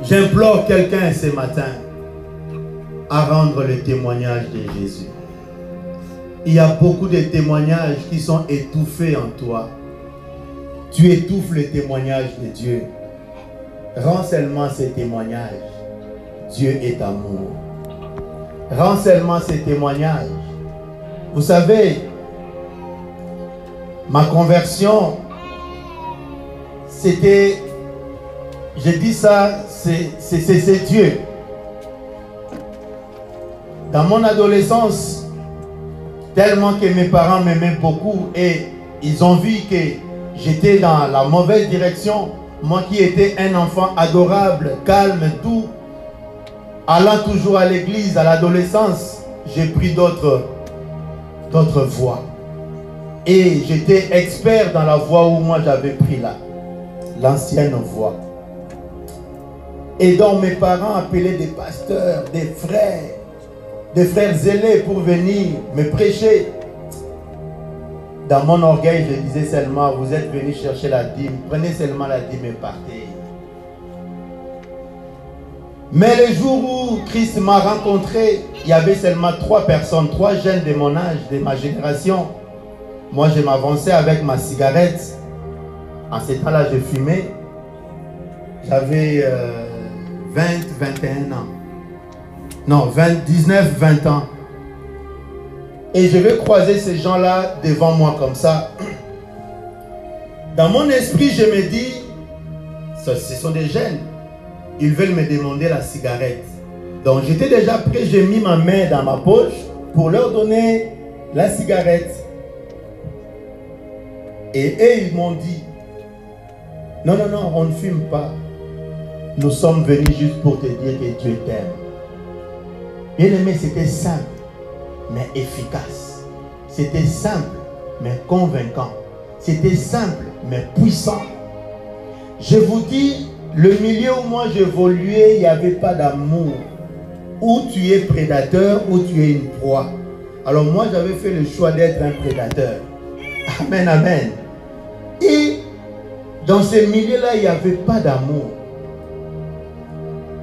J'implore quelqu'un ce matin à rendre le témoignage de Jésus. Il y a beaucoup de témoignages qui sont étouffés en toi. Tu étouffes le témoignage de Dieu. Rends seulement ces témoignages. Dieu est amour. Rends seulement ces témoignages. Vous savez, ma conversion, c'était, je dis ça, c'est Dieu. Dans mon adolescence, tellement que mes parents m'aimaient beaucoup et ils ont vu que j'étais dans la mauvaise direction, moi qui étais un enfant adorable, calme, tout, allant toujours à l'église, à l'adolescence, j'ai pris d'autres voies. Et j'étais expert dans la voie où moi j'avais pris l'ancienne voie. Et donc mes parents appelaient des pasteurs, des frères zélés pour venir me prêcher. Dans mon orgueil, je disais seulement, vous êtes venus chercher la dîme, prenez seulement la dîme et partez. Mais le jour où Christ m'a rencontré, il y avait seulement 3 personnes, 3 jeunes de mon âge, de ma génération. Moi, je m'avançais avec ma cigarette. En ce temps-là, je fumais. J'avais 20, 21 ans. Non, 19, 20 ans. Et je vais croiser ces gens-là devant moi comme ça. Dans mon esprit, je me dis, ce sont des jeunes. Ils veulent me demander la cigarette. Donc j'étais déjà prêt, j'ai mis ma main dans ma poche pour leur donner la cigarette. Et eux, ils m'ont dit, non, non, non, on ne fume pas. Nous sommes venus juste pour te dire que Dieu t'aime. Bien aimé, c'était simple, mais efficace. C'était simple, mais convaincant. C'était simple, mais puissant. Je vous dis, le milieu où moi j'évoluais, il n'y avait pas d'amour. Ou tu es prédateur, ou tu es une proie. Alors moi, j'avais fait le choix d'être un prédateur. Amen, amen. Et dans ce milieu-là, il n'y avait pas d'amour.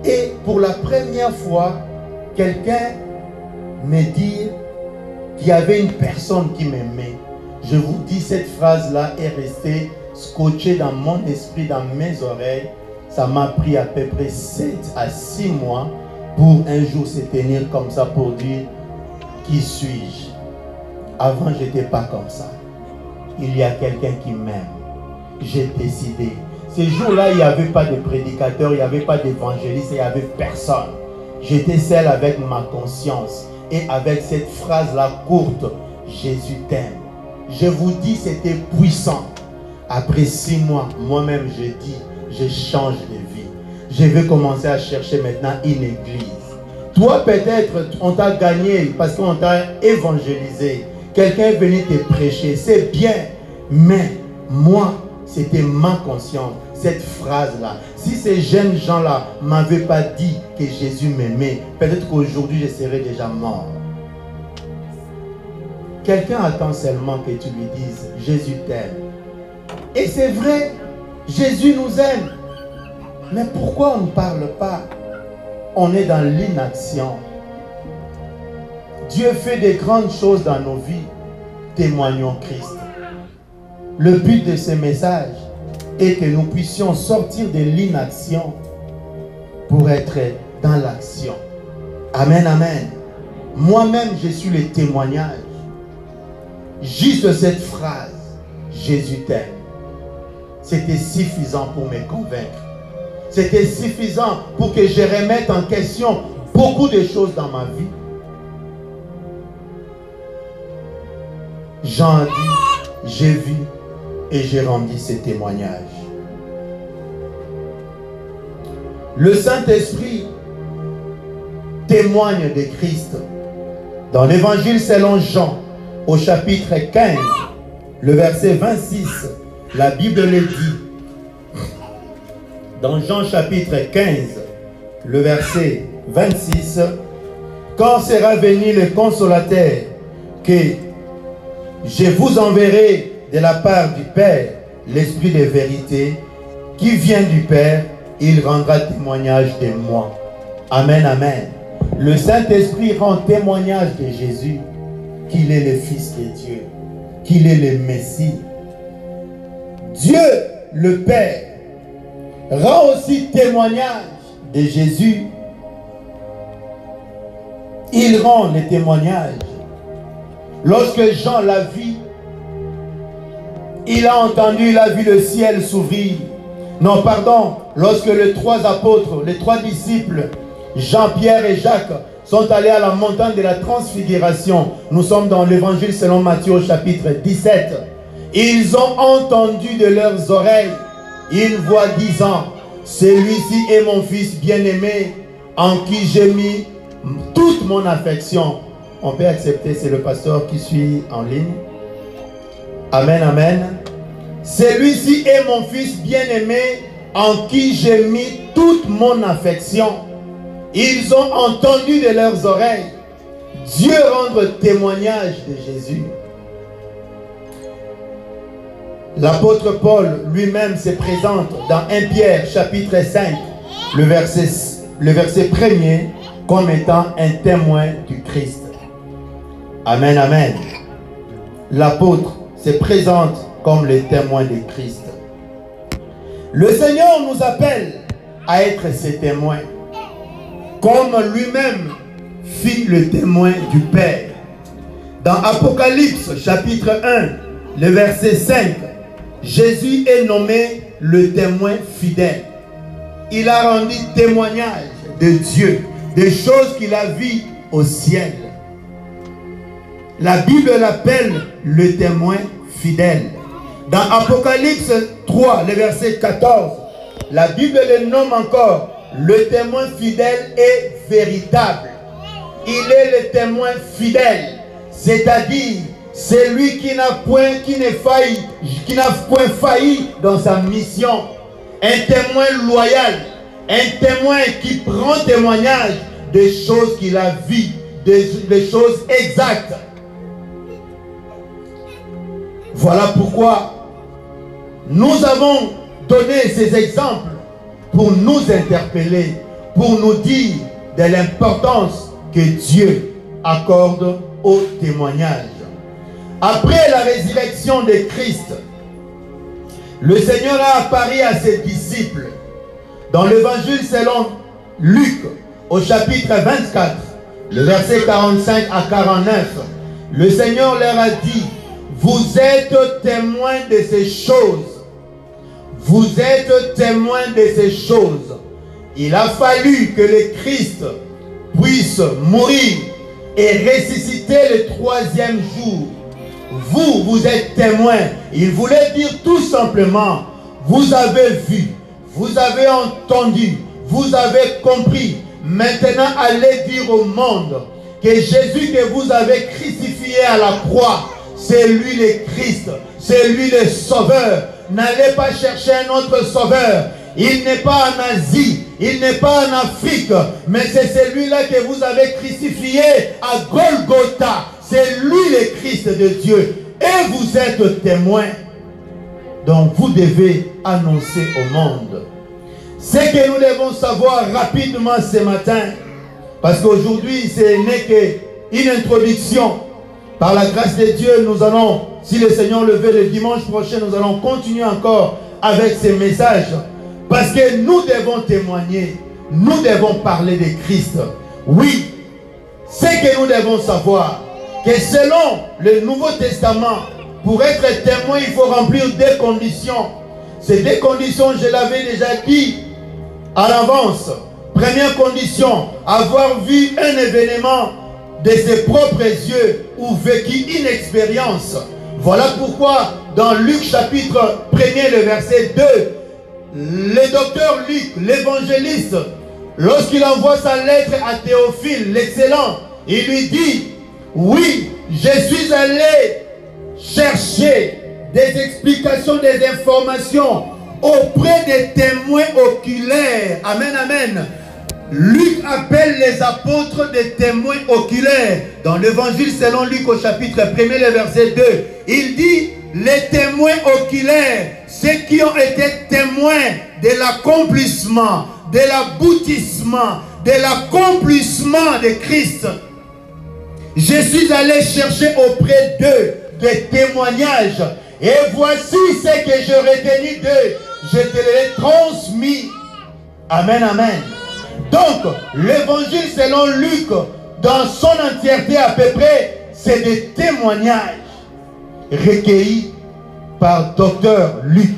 Et pour la première fois, quelqu'un me dit qu'il y avait une personne qui m'aimait. Je vous dis, cette phrase-là est restée scotchée dans mon esprit, dans mes oreilles. Ça m'a pris à peu près 7 à 6 mois pour un jour se tenir comme ça pour dire qui suis-je. Avant, je n'étais pas comme ça. Il y a quelqu'un qui m'aime. J'ai décidé. Ces jours-là, il n'y avait pas de prédicateur, il n'y avait pas d'évangéliste, il n'y avait personne. J'étais seul avec ma conscience et avec cette phrase-là courte, Jésus t'aime. Je vous dis, c'était puissant. Après 6 mois, moi-même, je dis, je change de vie. Je vais commencer à chercher maintenant une église. Toi, peut-être, on t'a gagné parce qu'on t'a évangélisé. Quelqu'un est venu te prêcher, c'est bien. Mais moi, c'était ma conscience, cette phrase-là. Si ces jeunes gens-là ne m'avaient pas dit que Jésus m'aimait, peut-être qu'aujourd'hui, je serais déjà mort. Quelqu'un attend seulement que tu lui dises, Jésus t'aime. Et c'est vrai, Jésus nous aime. Mais pourquoi on ne parle pas? On est dans l'inaction. Dieu fait des grandes choses dans nos vies. Témoignons Christ. Le but de ce message est que nous puissions sortir de l'inaction pour être dans l'action. Amen, amen. Moi-même, je suis le témoignage. Juste cette phrase, Jésus t'aime. C'était suffisant pour me convaincre. C'était suffisant pour que je remette en question beaucoup de choses dans ma vie. Jean a dit, j'ai vu et j'ai rendu ce témoignage. Le Saint-Esprit témoigne de Christ. Dans l'évangile selon Jean, au chapitre 15, le verset 26, la Bible le dit. Dans Jean chapitre 15, le verset 26, quand sera venu le consolateur que je vous enverrai de la part du Père, l'Esprit de vérité, qui vient du Père, il rendra témoignage de moi. Amen, amen. Le Saint-Esprit rend témoignage de Jésus, qu'il est le Fils de Dieu, qu'il est le Messie. Dieu, le Père, rend aussi témoignage de Jésus. Il rend le témoignage. Lorsque Jean l'a vu, il a entendu, il a vu le ciel s'ouvrir. Non, pardon, lorsque les 3 apôtres, les 3 disciples, Jean, Pierre et Jacques, sont allés à la montagne de la transfiguration. Nous sommes dans l'évangile selon Matthieu au chapitre 17. Ils ont entendu de leurs oreilles une voix disant, celui-ci est mon fils bien-aimé, en qui j'ai mis toute mon affection. On peut accepter, c'est le pasteur qui suit en ligne. Amen, amen. Celui-ci est mon fils bien-aimé, en qui j'ai mis toute mon affection. Ils ont entendu de leurs oreilles Dieu rendre témoignage de Jésus. L'apôtre Paul lui-même se présente dans 1 Pierre chapitre 5, le verset le verset 1er comme étant un témoin du Christ. Amen, amen. L'apôtre se présente comme le témoin de Christ. Le Seigneur nous appelle à être ses témoins, comme lui-même fit le témoin du Père. Dans Apocalypse chapitre 1, le verset 5, Jésus est nommé le témoin fidèle. Il a rendu témoignage de Dieu, des choses qu'il a vues au ciel. La Bible l'appelle le témoin fidèle. Dans Apocalypse 3, le verset 14, la Bible le nomme encore le témoin fidèle et véritable. Il est le témoin fidèle, c'est-à-dire celui qui n'a point failli dans sa mission. Un témoin loyal, un témoin qui prend témoignage des choses qu'il a vues, des choses exactes. Voilà pourquoi nous avons donné ces exemples pour nous interpeller, pour nous dire de l'importance que Dieu accorde au témoignage. Après la résurrection de Christ, le Seigneur a apparu à ses disciples dans l'évangile selon Luc au chapitre 24, le verset 45 à 49. Le Seigneur leur a dit: vous êtes témoins de ces choses. Vous êtes témoins de ces choses. Il a fallu que le Christ puisse mourir et ressusciter le troisième jour. Vous êtes témoins. Il voulait dire tout simplement, vous avez vu, vous avez entendu, vous avez compris. Maintenant, allez dire au monde que Jésus que vous avez crucifié à la croix, c'est lui le Christ, c'est lui le Sauveur. N'allez pas chercher un autre Sauveur. Il n'est pas en Asie, il n'est pas en Afrique, mais c'est celui-là que vous avez crucifié à Golgotha. C'est lui le Christ de Dieu. Et vous êtes témoins. Donc vous devez annoncer au monde. Ce que nous devons savoir rapidement ce matin, parce qu'aujourd'hui ce n'est qu'une introduction. Par la grâce de Dieu, nous allons, si le Seigneur le veut, le dimanche prochain, nous allons continuer encore avec ces messages. Parce que nous devons témoigner, nous devons parler de Christ. Oui, c'est que nous devons savoir que selon le Nouveau Testament, pour être témoin, il faut remplir deux conditions. Ces deux conditions, je l'avais déjà dit à l'avance. Première condition, avoir vu un événement de ses propres yeux ou vécu une expérience. Voilà pourquoi dans Luc chapitre 1er, le verset 2, le docteur Luc, l'évangéliste, lorsqu'il envoie sa lettre à Théophile, l'excellent, il lui dit: oui, je suis allé chercher des explications, des informations auprès des témoins oculaires. Amen, amen. Luc appelle les apôtres des témoins oculaires. Dans l'évangile selon Luc au chapitre 1er, le verset 2, il dit: les témoins oculaires, ceux qui ont été témoins de l'accomplissement, de l'aboutissement, de l'accomplissement de Christ. Je suis allé chercher auprès d'eux des témoignages. Et voici ce que j'ai retenu d'eux. Je te l'ai transmis. Amen, amen. Donc, l'évangile selon Luc, dans son entièreté à peu près, c'est des témoignages recueillis par docteur Luc.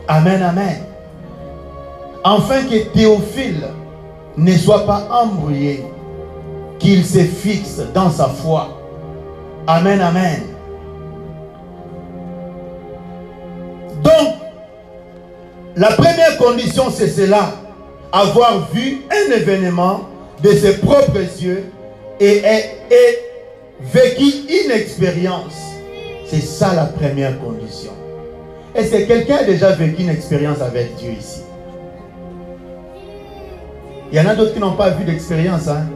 Amen, amen. Afin que Théophile ne soit pas embrouillé, qu'il se fixe dans sa foi. Amen, amen. Donc, la première condition, c'est cela: avoir vu un événement de ses propres yeux et vécu une expérience. C'est ça la première condition. Est-ce que quelqu'un a déjà vécu une expérience avec Dieu ici? Il y en a d'autres qui n'ont pas vu d'expérience. Hein?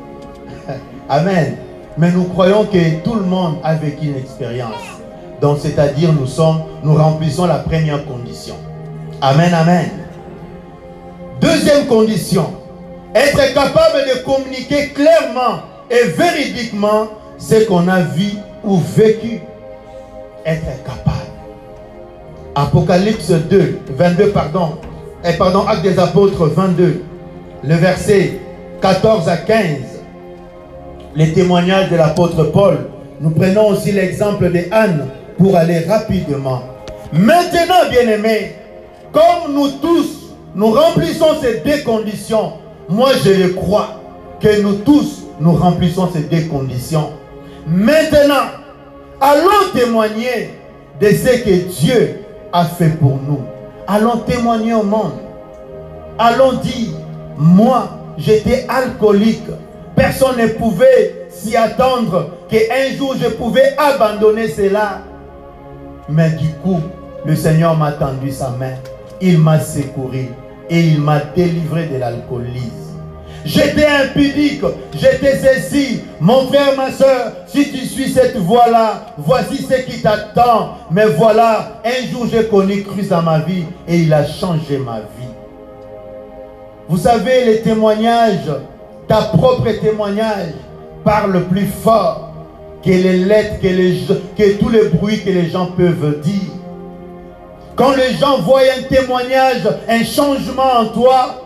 Amen. Mais nous croyons que tout le monde a vécu une expérience. Donc, c'est-à-dire, nous remplissons la première condition. Amen, amen. Deuxième condition, Être capable de communiquer clairement et véridiquement ce qu'on a vu ou vécu. Être capable. Apocalypse 2, 22, Actes des Apôtres 22, le verset 14 à 15. Les témoignages de l'apôtre Paul. Nous prenons aussi l'exemple de Anne pour aller rapidement. Maintenant, bien-aimés, comme nous tous, nous remplissons ces deux conditions. Moi, je le crois que nous tous, nous remplissons ces deux conditions. Maintenant, allons témoigner de ce que Dieu a fait pour nous. Allons témoigner au monde. Allons dire, moi, j'étais alcoolique. Personne ne pouvait s'y attendre qu'un jour je pouvais abandonner cela. Mais du coup, le Seigneur m'a tendu sa main. Il m'a secouru et il m'a délivré de l'alcoolisme. J'étais impudique, j'étais ceci. Mon frère, ma soeur, si tu suis cette voie-là, voici ce qui t'attend. Mais voilà, un jour j'ai connu Christ dans ma vie et il a changé ma vie. Vous savez, les témoignages, ta propre témoignage parle plus fort que les lettres, que tous les bruits que les gens peuvent dire. Quand les gens voient un témoignage, un changement en toi,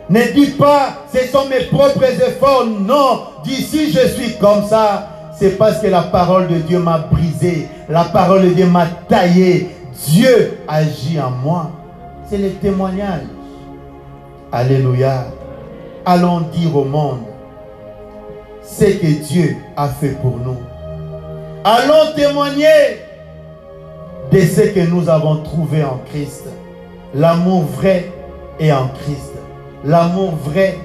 ne dis pas, ce sont mes propres efforts. Non, dis si je suis comme ça, c'est parce que la parole de Dieu m'a brisé. La parole de Dieu m'a taillé. Dieu agit en moi. C'est le témoignage. Alléluia. Allons dire au monde ce que Dieu a fait pour nous. Allons témoigner de ce que nous avons trouvé en Christ. L'amour vrai est en Christ. L'amour vrai,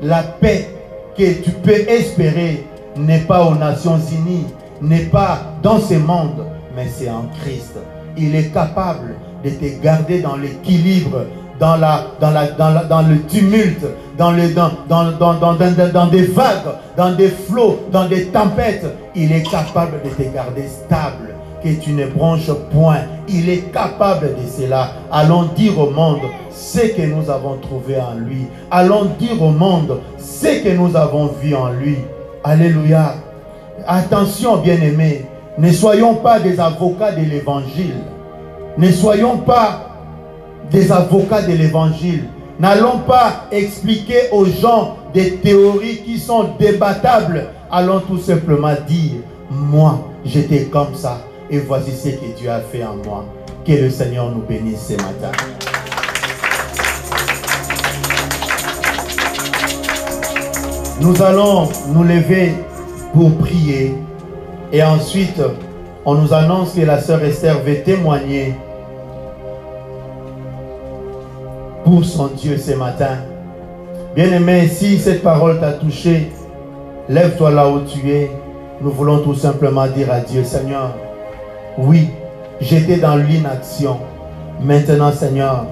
la paix que tu peux espérer n'est pas aux Nations Unies, n'est pas dans ce monde, mais c'est en Christ. Il est capable de te garder dans l'équilibre, dans le tumulte, dans des vagues, dans des flots, dans des tempêtes. Il est capable de te garder stable, que tu ne bronches point. Il est capable de cela. Allons dire au monde ce que nous avons trouvé en lui. Allons dire au monde ce que nous avons vu en lui. Alléluia. Attention, bien-aimés, ne soyons pas des avocats de l'évangile. Ne soyons pas des avocats de l'évangile. N'allons pas expliquer aux gens des théories qui sont débattables. Allons tout simplement dire, moi, j'étais comme ça. Et voici ce que Dieu a fait en moi. Que le Seigneur nous bénisse ce matin. Nous allons nous lever pour prier. Et ensuite, on nous annonce que la sœur Esther veut témoigner pour son Dieu ce matin. Bien-aimé, si cette parole t'a touché, lève-toi là où tu es. Nous voulons tout simplement dire à Dieu, Seigneur, oui, j'étais dans l'inaction. Maintenant, Seigneur,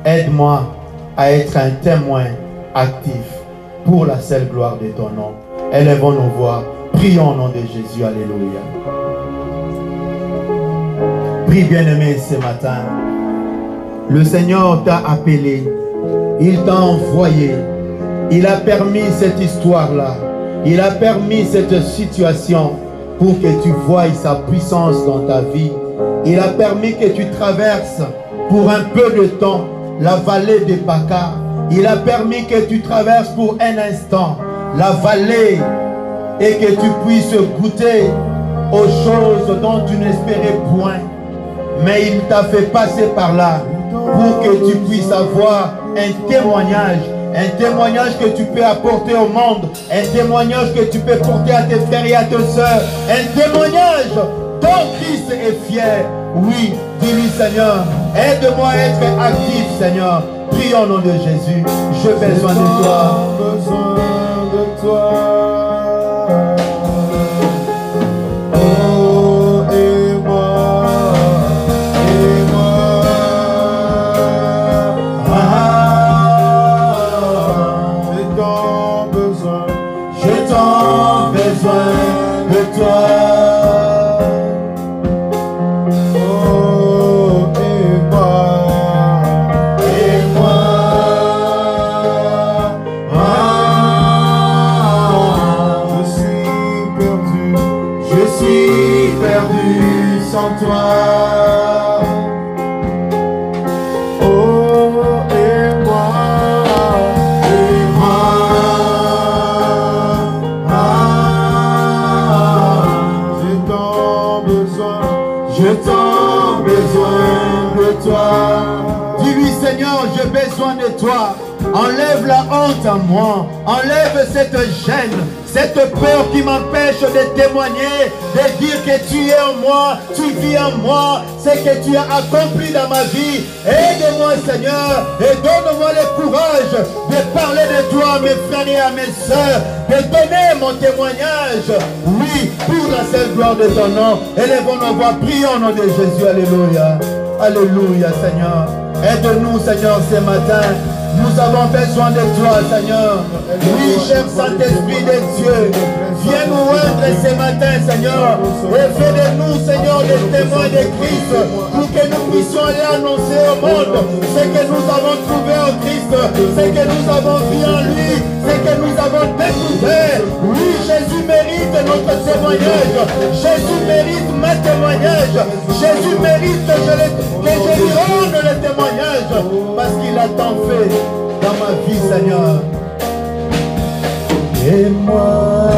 aide-moi à être un témoin actif pour la seule gloire de ton nom. Élevons nos voix. Prions au nom de Jésus. Alléluia. Prie, bien-aimé, ce matin. Le Seigneur t'a appelé. Il t'a envoyé. Il a permis cette histoire-là. Il a permis cette situation pour que tu voies sa puissance dans ta vie. Il a permis que tu traverses pour un peu de temps la vallée de Baca. Il a permis que tu traverses pour un instant la vallée et que tu puisses goûter aux choses dont tu n'espérais point. Mais il t'a fait passer par là pour que tu puisses avoir un témoignage que tu peux apporter au monde, un témoignage que tu peux porter à tes frères et à tes soeurs, un témoignage dont Christ est fier. Oui, dis-lui, Seigneur, aide-moi à être actif, Seigneur. Prie au nom de Jésus. J'ai besoin de toi. Besoin de toi. Ah j'ai besoin de toi. Enlève la honte en moi. Enlève cette gêne, cette peur qui m'empêche de témoigner, de dire que tu es en moi, tu vis en moi, ce que tu as accompli dans ma vie. Aide-moi, Seigneur, et donne-moi le courage de parler de toi à mes frères et à mes soeurs, de donner mon témoignage. Oui, pour la seule gloire de ton nom. Élevons nos voix, prions au nom de Jésus. Alléluia. Alléluia, Seigneur. Aide-nous, Seigneur, ce matin. Nous avons besoin de toi, Seigneur. Oui, cher Saint-Esprit de Dieu, viens nous rendre ce matin, Seigneur, et fais de nous, Seigneur, des témoins de Christ, pour que nous puissions aller annoncer au monde ce que nous avons trouvé en Christ, ce que nous avons vu en lui, ce que nous avons découvert. Oui, Jésus mérite notre témoignage. Jésus mérite ma témoignage. Jésus mérite que je lui rende le témoignage, parce qu'il a tant fait dans ma vie, Seigneur. Et moi,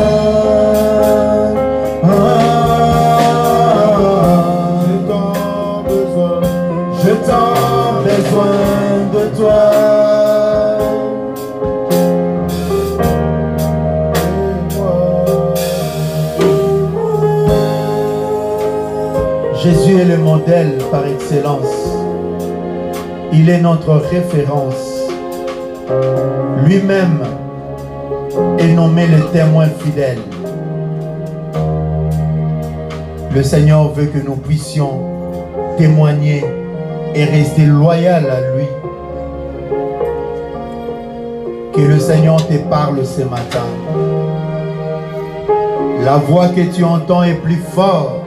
je t'en besoin de toi. Jésus est le modèle par excellence. Il est notre référence. Lui-même est nommé le témoin fidèle. Le Seigneur veut que nous puissions témoigner et rester loyal à lui. Que le Seigneur te parle ce matin. La voix que tu entends est plus forte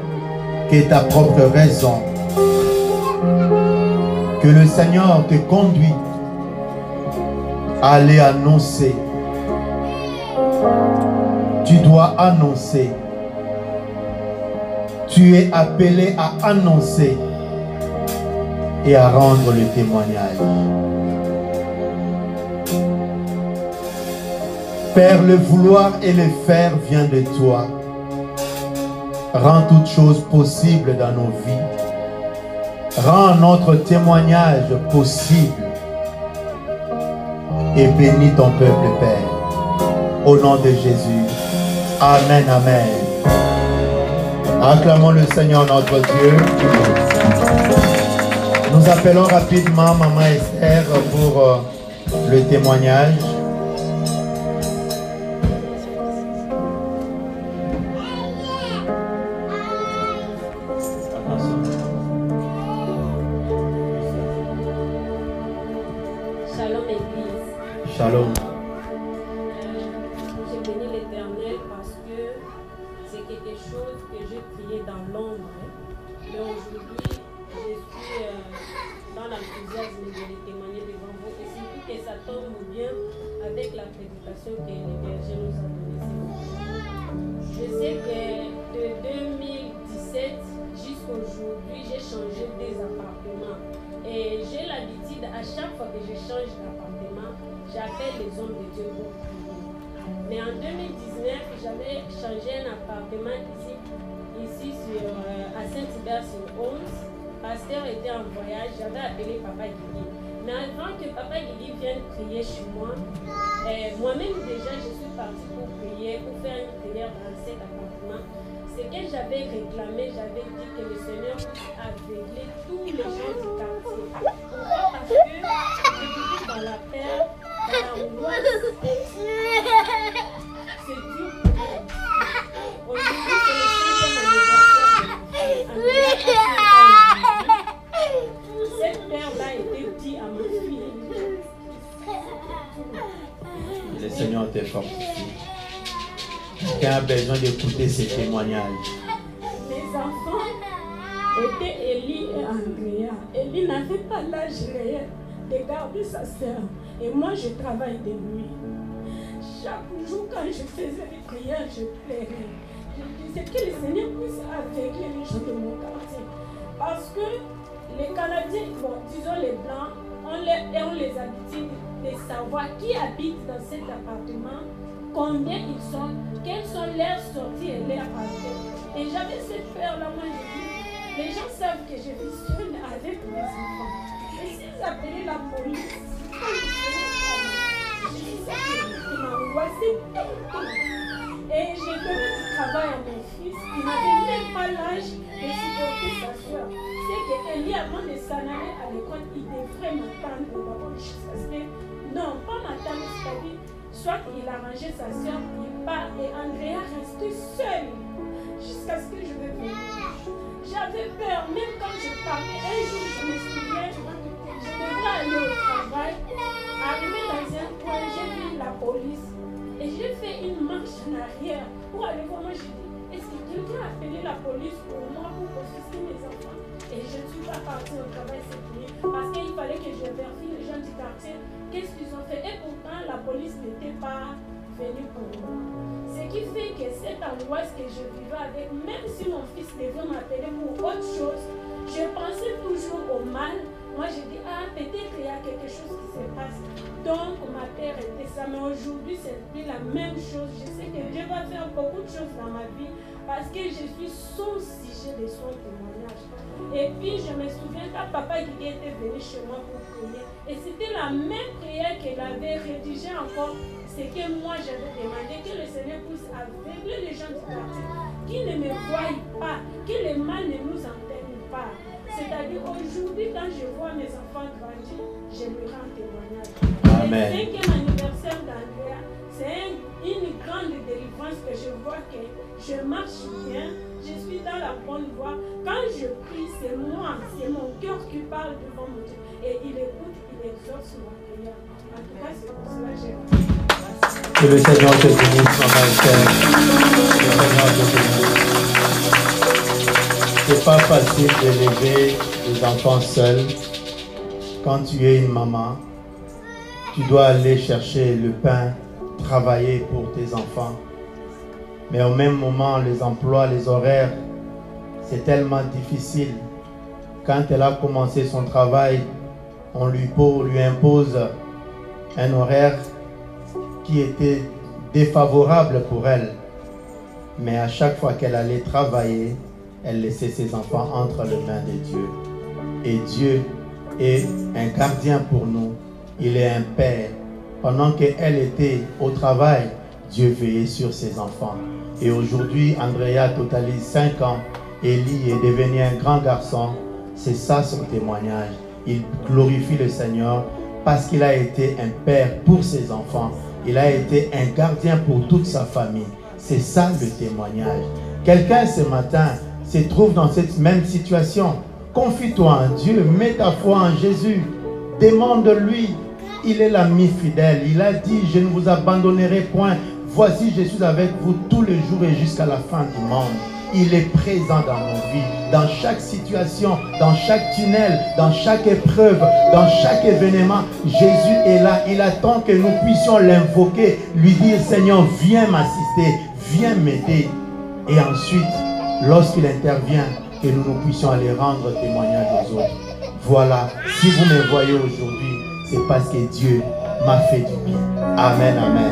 que ta propre raison. Que le Seigneur te conduit à aller annoncer. Tu dois annoncer. Tu es appelé à annoncer et à rendre le témoignage. Père, le vouloir et le faire vient de toi. Rends toutes choses possibles dans nos vies. Rends notre témoignage possible. Et bénis ton peuple, Père. Au nom de Jésus. Amen, amen. Acclamons le Seigneur notre Dieu. Nous appelons rapidement Maman Esther pour le témoignage. Shalom Église. Shalom. J'ai béni l'Éternel parce que c'est quelque chose que j'ai prié dans l'ombre. Mais aujourd'hui, je suis dans l'enthousiasme de les témoigner devant vous. Et surtout que ça tombe bien avec la prédication que les bergers nous ont donnée. Je sais que de 2017 jusqu'à aujourd'hui, j'ai changé des appartements. Et j'ai l'habitude, à chaque fois que je change d'appartement, j'appelle les hommes de Dieu pour prier. Mais en 2019, j'avais changé un appartement ici à Saint-Hubert-sur-Onze. Pasteur était en voyage, j'avais appelé Papa Guigui. Mais avant que Papa Guigui vienne prier chez moi, moi-même déjà je suis partie pour prier, pour faire une prière dans cet appartement. Ce que j'avais réclamé, j'avais dit que le Seigneur puisse aveugler tous les gens du quartier. Pourquoi? Parce que je vis dans la peur, dans l'angoisse. C'est dur pour moi. Aujourd'hui, c'est le 5e anniversaire. Cette peur-là était dite à ma fille. Le Seigneur te fortifie. Qui a besoin d'écouter ces témoignages. Mes enfants étaient Élie et Andrea. Élie n'avait pas l'âge réel de garder sa sœur. Et moi, je travaille de nuit. Chaque jour, quand je faisais les prières, je pleurais. Je disais que le Seigneur puisse aveugler les gens de mon quartier. Parce que les Canadiens, bon, disons les Blancs, ont les habitudes de savoir qui habite dans cet appartement, combien ils sont, quelles sont leurs sorties et leurs entrées. Et j'avais cette peur-là, moi je dis, les gens savent que je vis seule avec mes enfants. Et s'ils appelaient la police, Et j'ai donné du travail à mon fils. Il n'avait même pas l'âge de supporter sa soeur. C'est qu'Élie, avant de s'en aller à l'école, il devrait m'attendre jusqu'à ce que... Non, pas m'attendre, c'est-à-dire, soit il a rangé sa soeur, il part et Andrea restait seul jusqu'à ce que je me venir. J'avais peur, même quand je parlais, un jour je me souviens, je devrais aller au travail. Arrivé dans un coin, j'ai vu la police et j'ai fait une marche en arrière pour aller voir. Moi, j'ai dit, est-ce que quelqu'un a appelé la police pour moi pour confisquer mes enfants? Et je ne suis pas partie au travail cette nuit parce qu'il fallait que je vérifie les gens du quartier, qu'est-ce qu'ils ont fait. Et pourtant, la police n'était pas venue pour moi. Ce qui fait que cette angoisse que je vivais avec, même si mon fils devait m'appeler pour autre chose, je pensais toujours au mal. Moi, je dis, ah, peut-être il y a quelque chose qui se passe. Donc, ma terre était ça. Mais aujourd'hui, c'est plus la même chose. Je sais que Dieu va faire beaucoup de choses dans ma vie parce que je suis son sujet de son témoignage. Et puis, je me souviens quand papa Guigui était venu chez moi pour prier. Et c'était la même prière qu'il avait rédigée encore. C'est que moi, j'avais demandé que le Seigneur puisse aveugler les gens du quartier, qui ne me voient pas, que le mal ne nous enteigne pas. C'est-à-dire, aujourd'hui, quand je vois mes enfants grandir, je lui rends témoignage. Amen. Le 5e anniversaire d'Andrea, c'est une grande délivrance que je vois que je marche bien, je suis dans la bonne voie. Quand je prie, c'est moi, c'est mon cœur qui parle devant mon Dieu. Et il écoute, il exauce ma prière. En tout cas, c'est pour cela que j'ai pris. Que le Seigneur te bénisse, maman Esther. Le Seigneur te bénisse. C'est pas facile d'élever des enfants seuls. Quand tu es une maman, tu dois aller chercher le pain, travailler pour tes enfants. Mais au même moment, les emplois, les horaires, c'est tellement difficile. Quand elle a commencé son travail, on lui impose un horaire qui était défavorable pour elle. Mais à chaque fois qu'elle allait travailler, elle laissait ses enfants entre les mains de Dieu. Et Dieu est un gardien pour nous. Il est un père. Pendant qu'elle était au travail, Dieu veillait sur ses enfants. Et aujourd'hui, Andrea totalise 5 ans. Élie est devenu un grand garçon. C'est ça son témoignage. Il glorifie le Seigneur parce qu'il a été un père pour ses enfants. Il a été un gardien pour toute sa famille. C'est ça le témoignage. Quelqu'un ce matin se trouve dans cette même situation. Confie-toi en Dieu, mets ta foi en Jésus. Demande-lui. Il est l'ami fidèle. Il a dit, je ne vous abandonnerai point. Voici, je suis avec vous tous les jours et jusqu'à la fin du monde. Il est présent dans nos vies, dans chaque situation, dans chaque tunnel, dans chaque épreuve, dans chaque événement. Jésus est là. Il attend que nous puissions l'invoquer, lui dire, Seigneur, viens m'assister, viens m'aider. Et ensuite, lorsqu'il intervient, que nous puissions aller rendre témoignage aux autres. Voilà, si vous me voyez aujourd'hui, c'est parce que Dieu m'a fait du bien. Amen, amen.